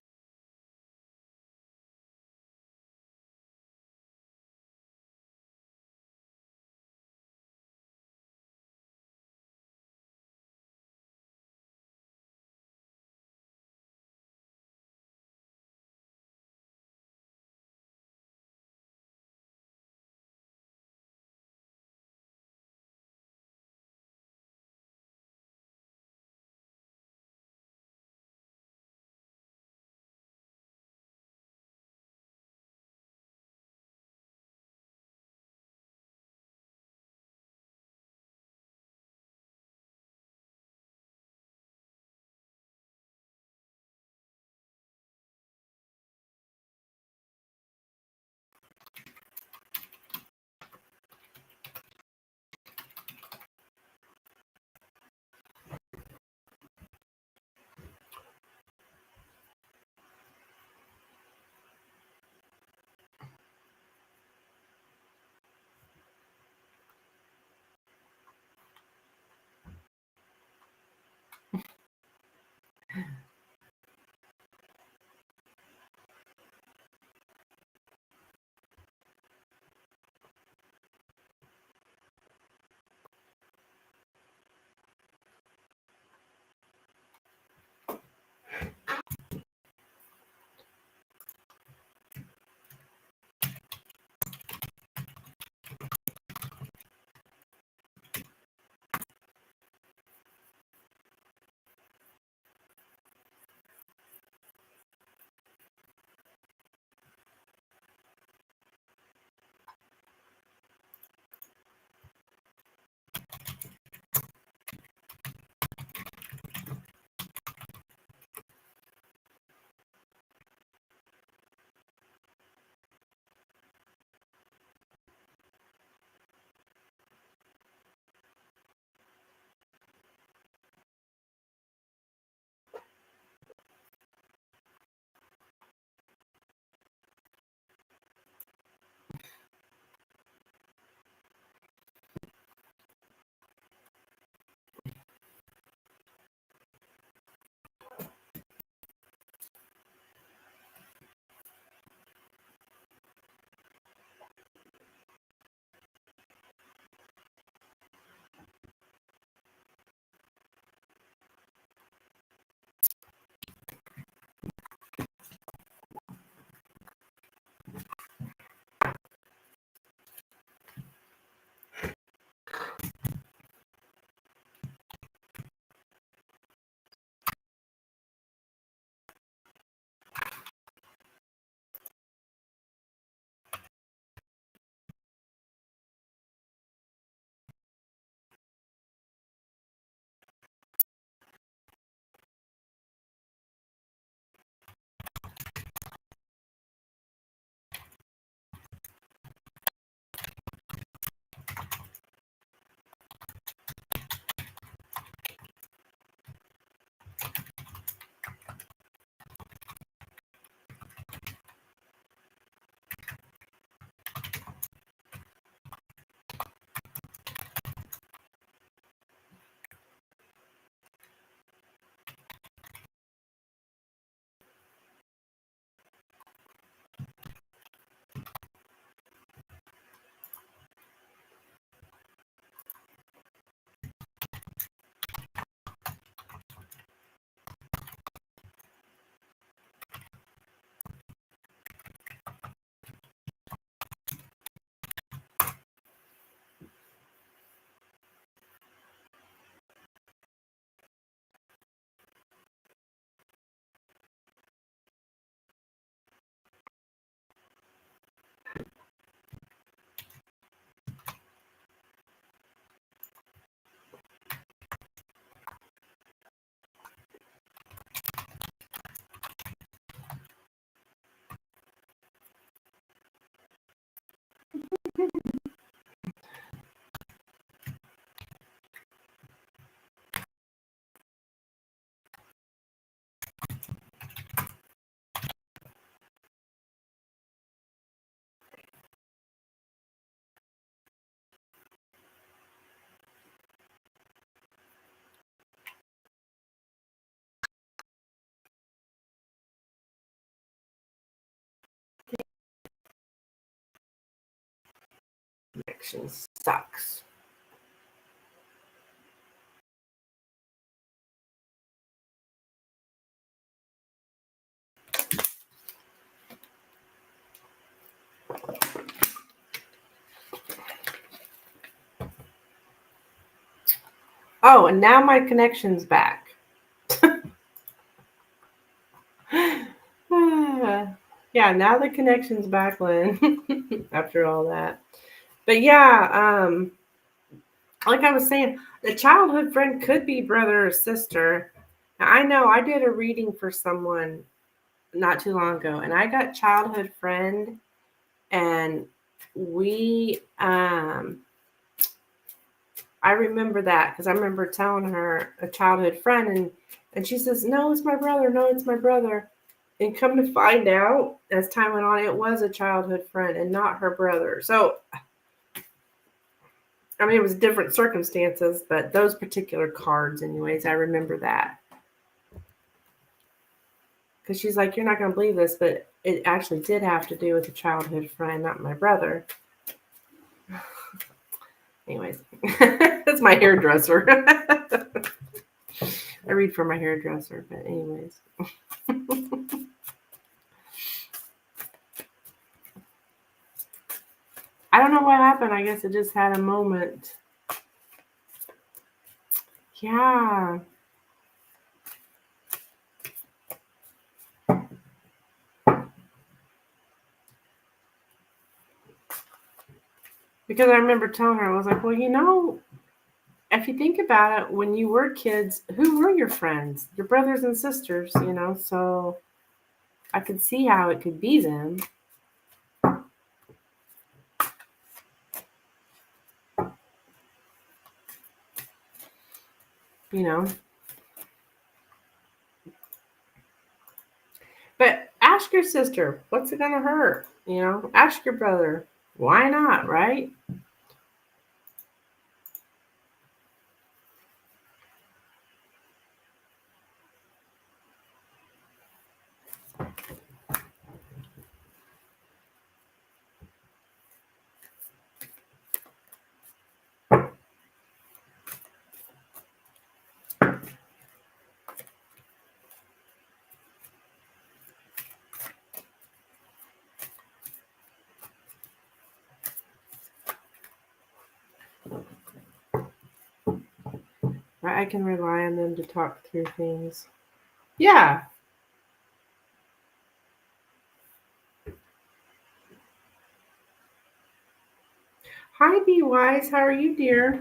Connection sucks. Oh, and now my connection's back. Yeah, now the connection's back, Lynn, after all that. But yeah, like I was saying, the childhood friend could be brother or sister. Now, I know I did a reading for someone not too long ago, and I got childhood friend, and we, I remember that because I remember telling her a childhood friend, and she says, "No, it's my brother. No, it's my brother." And come to find out, as time went on, it was a childhood friend and not her brother. So, I mean, it was different circumstances, but those particular cards, anyways, I remember that. Because she's like, "You're not going to believe this, but it actually did have to do with a childhood friend, not my brother." Anyways, that's my hairdresser. I read for my hairdresser, but anyways. I don't know what happened. I guess it just had a moment. Yeah. Because I remember telling her, I was like, well, if you think about it, when you were kids, who were your friends? Your brothers and sisters, so I could see how it could be them. But ask your sister, what's it gonna hurt? Ask your brother. Why not, right? Right? I can rely on them to talk through things. Yeah. Hi, Be Wise. How are you, dear?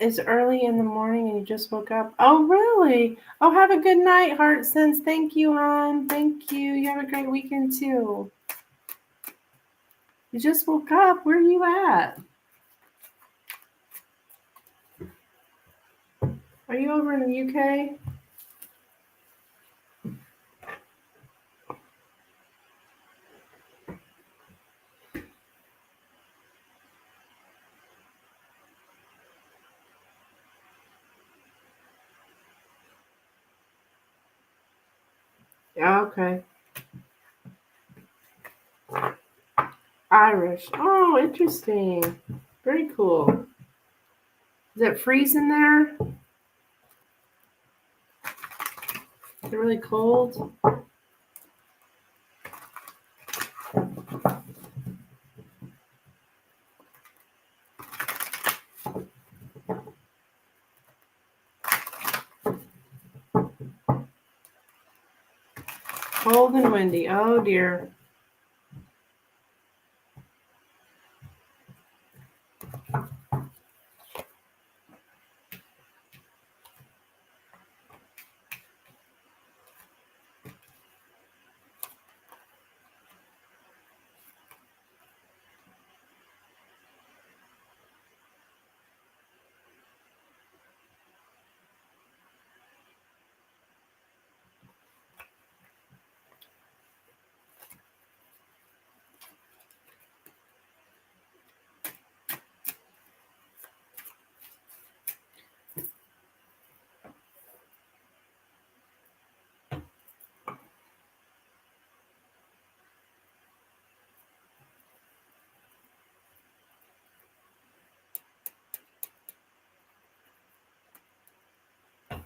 It's early in the morning and you just woke up. Oh, really? Oh, have a good night, Heart Sense. Thank you, hon. Thank you. You have a great weekend, too. You just woke up. Where are you at? Are you over in the UK? Yeah, okay. Irish. Oh, interesting. Very cool. Is it freezing there? Is it really cold? Cold and windy. Oh, dear.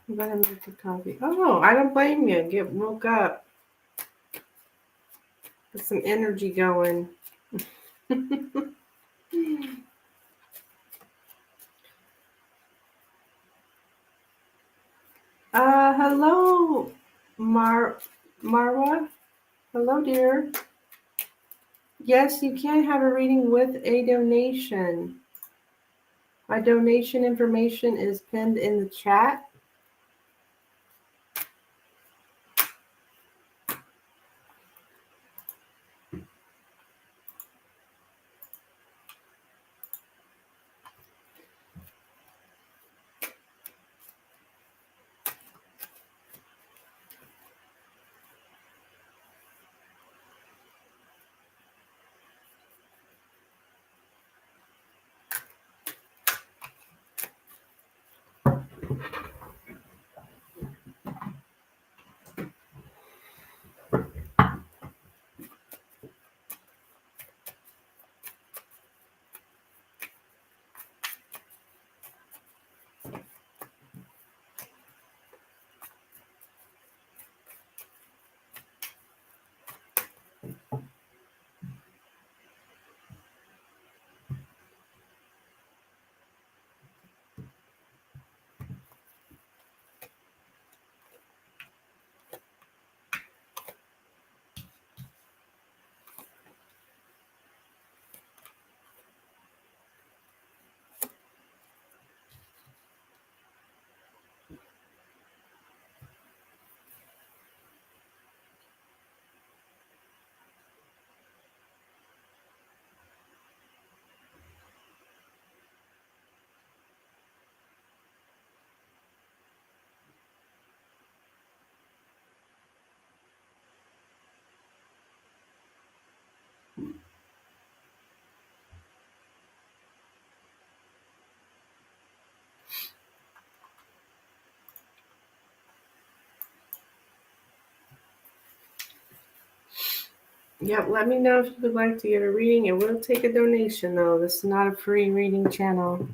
I'm gonna make the coffee. Oh, I don't blame you. Get woke up. Get some energy going. Hello, Marwa. Hello, dear. Yes, you can have a reading with a donation. My donation information is pinned in the chat. Yep, let me know if you would like to get a reading. It will take a donation, though. This is not a free reading channel.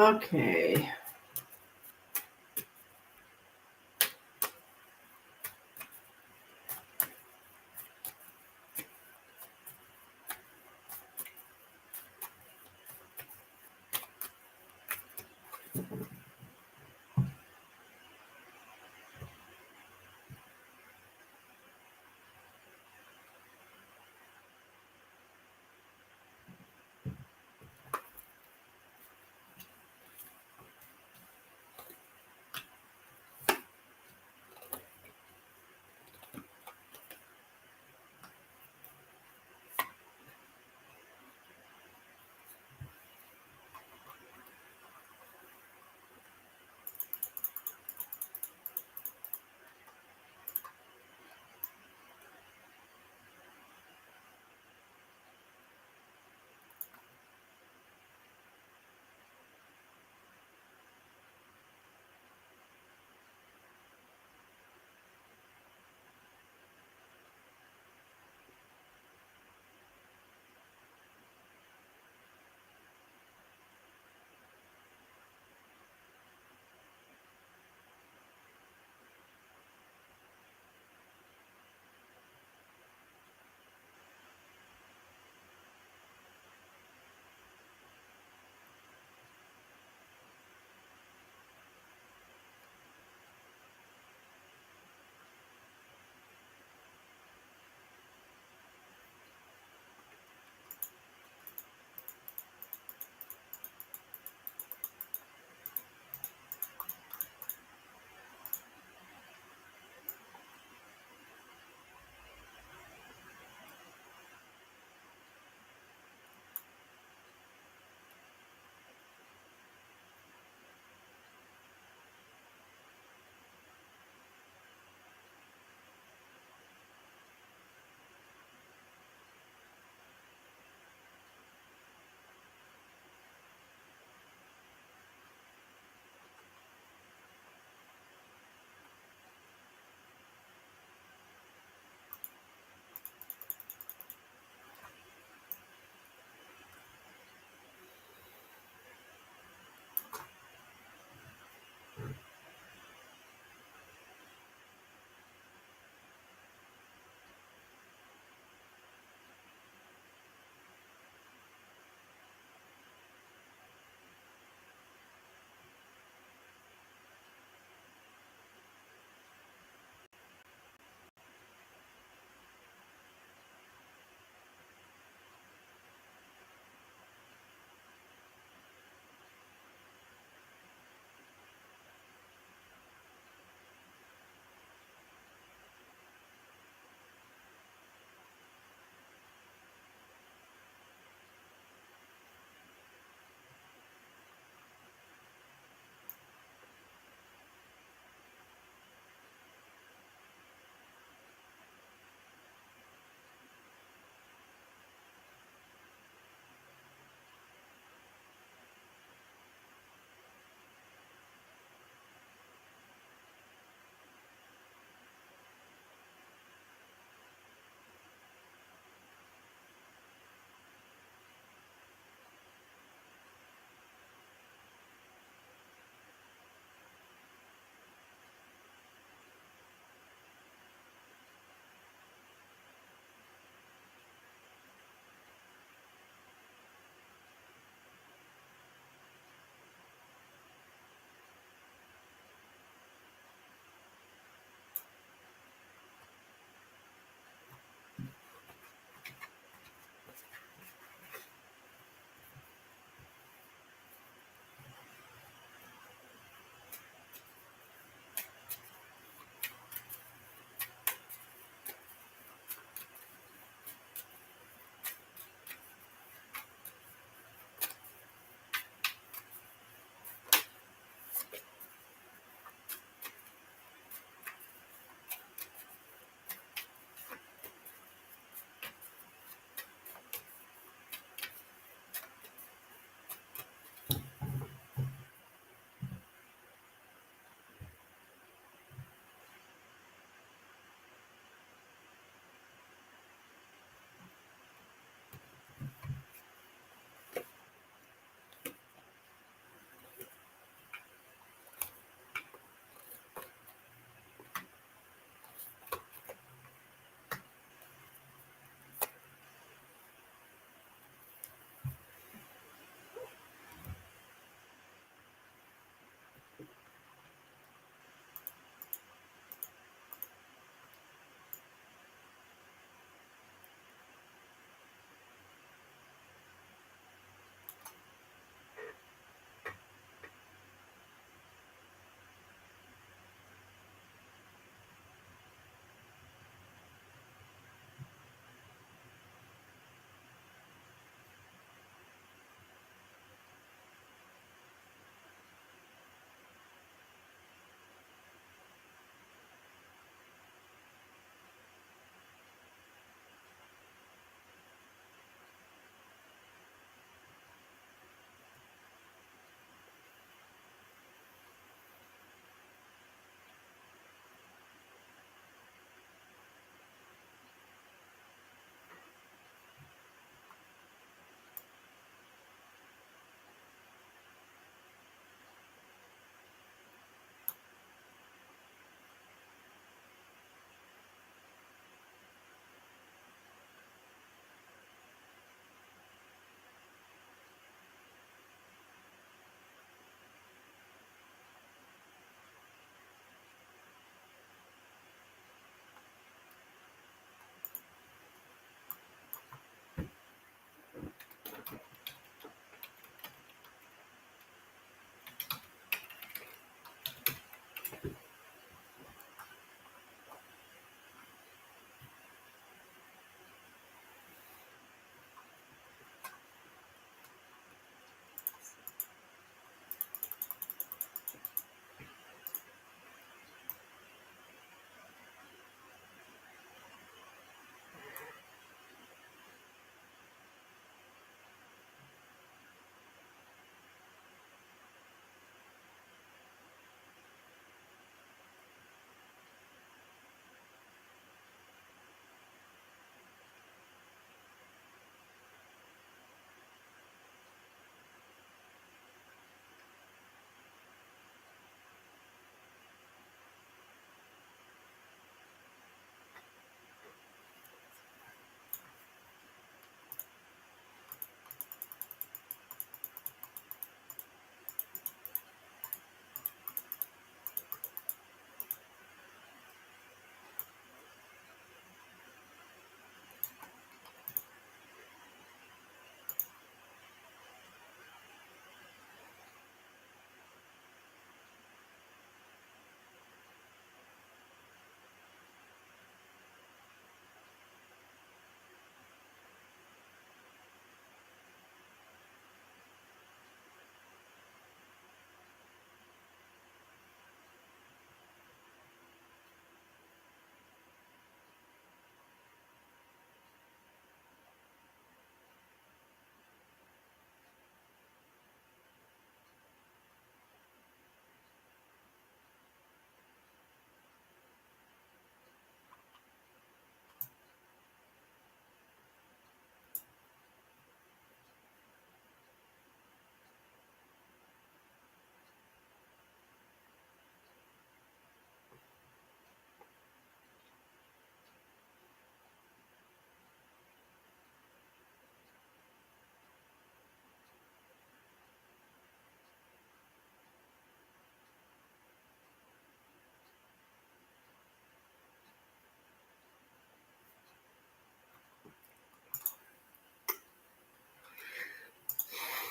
Okay.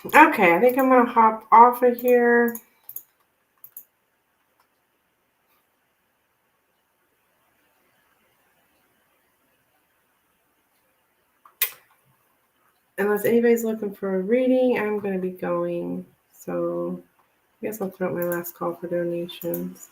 Okay, I think I'm going to hop off of here. Unless anybody's looking for a reading, I'm going to be going. So I guess I'll throw out my last call for donations.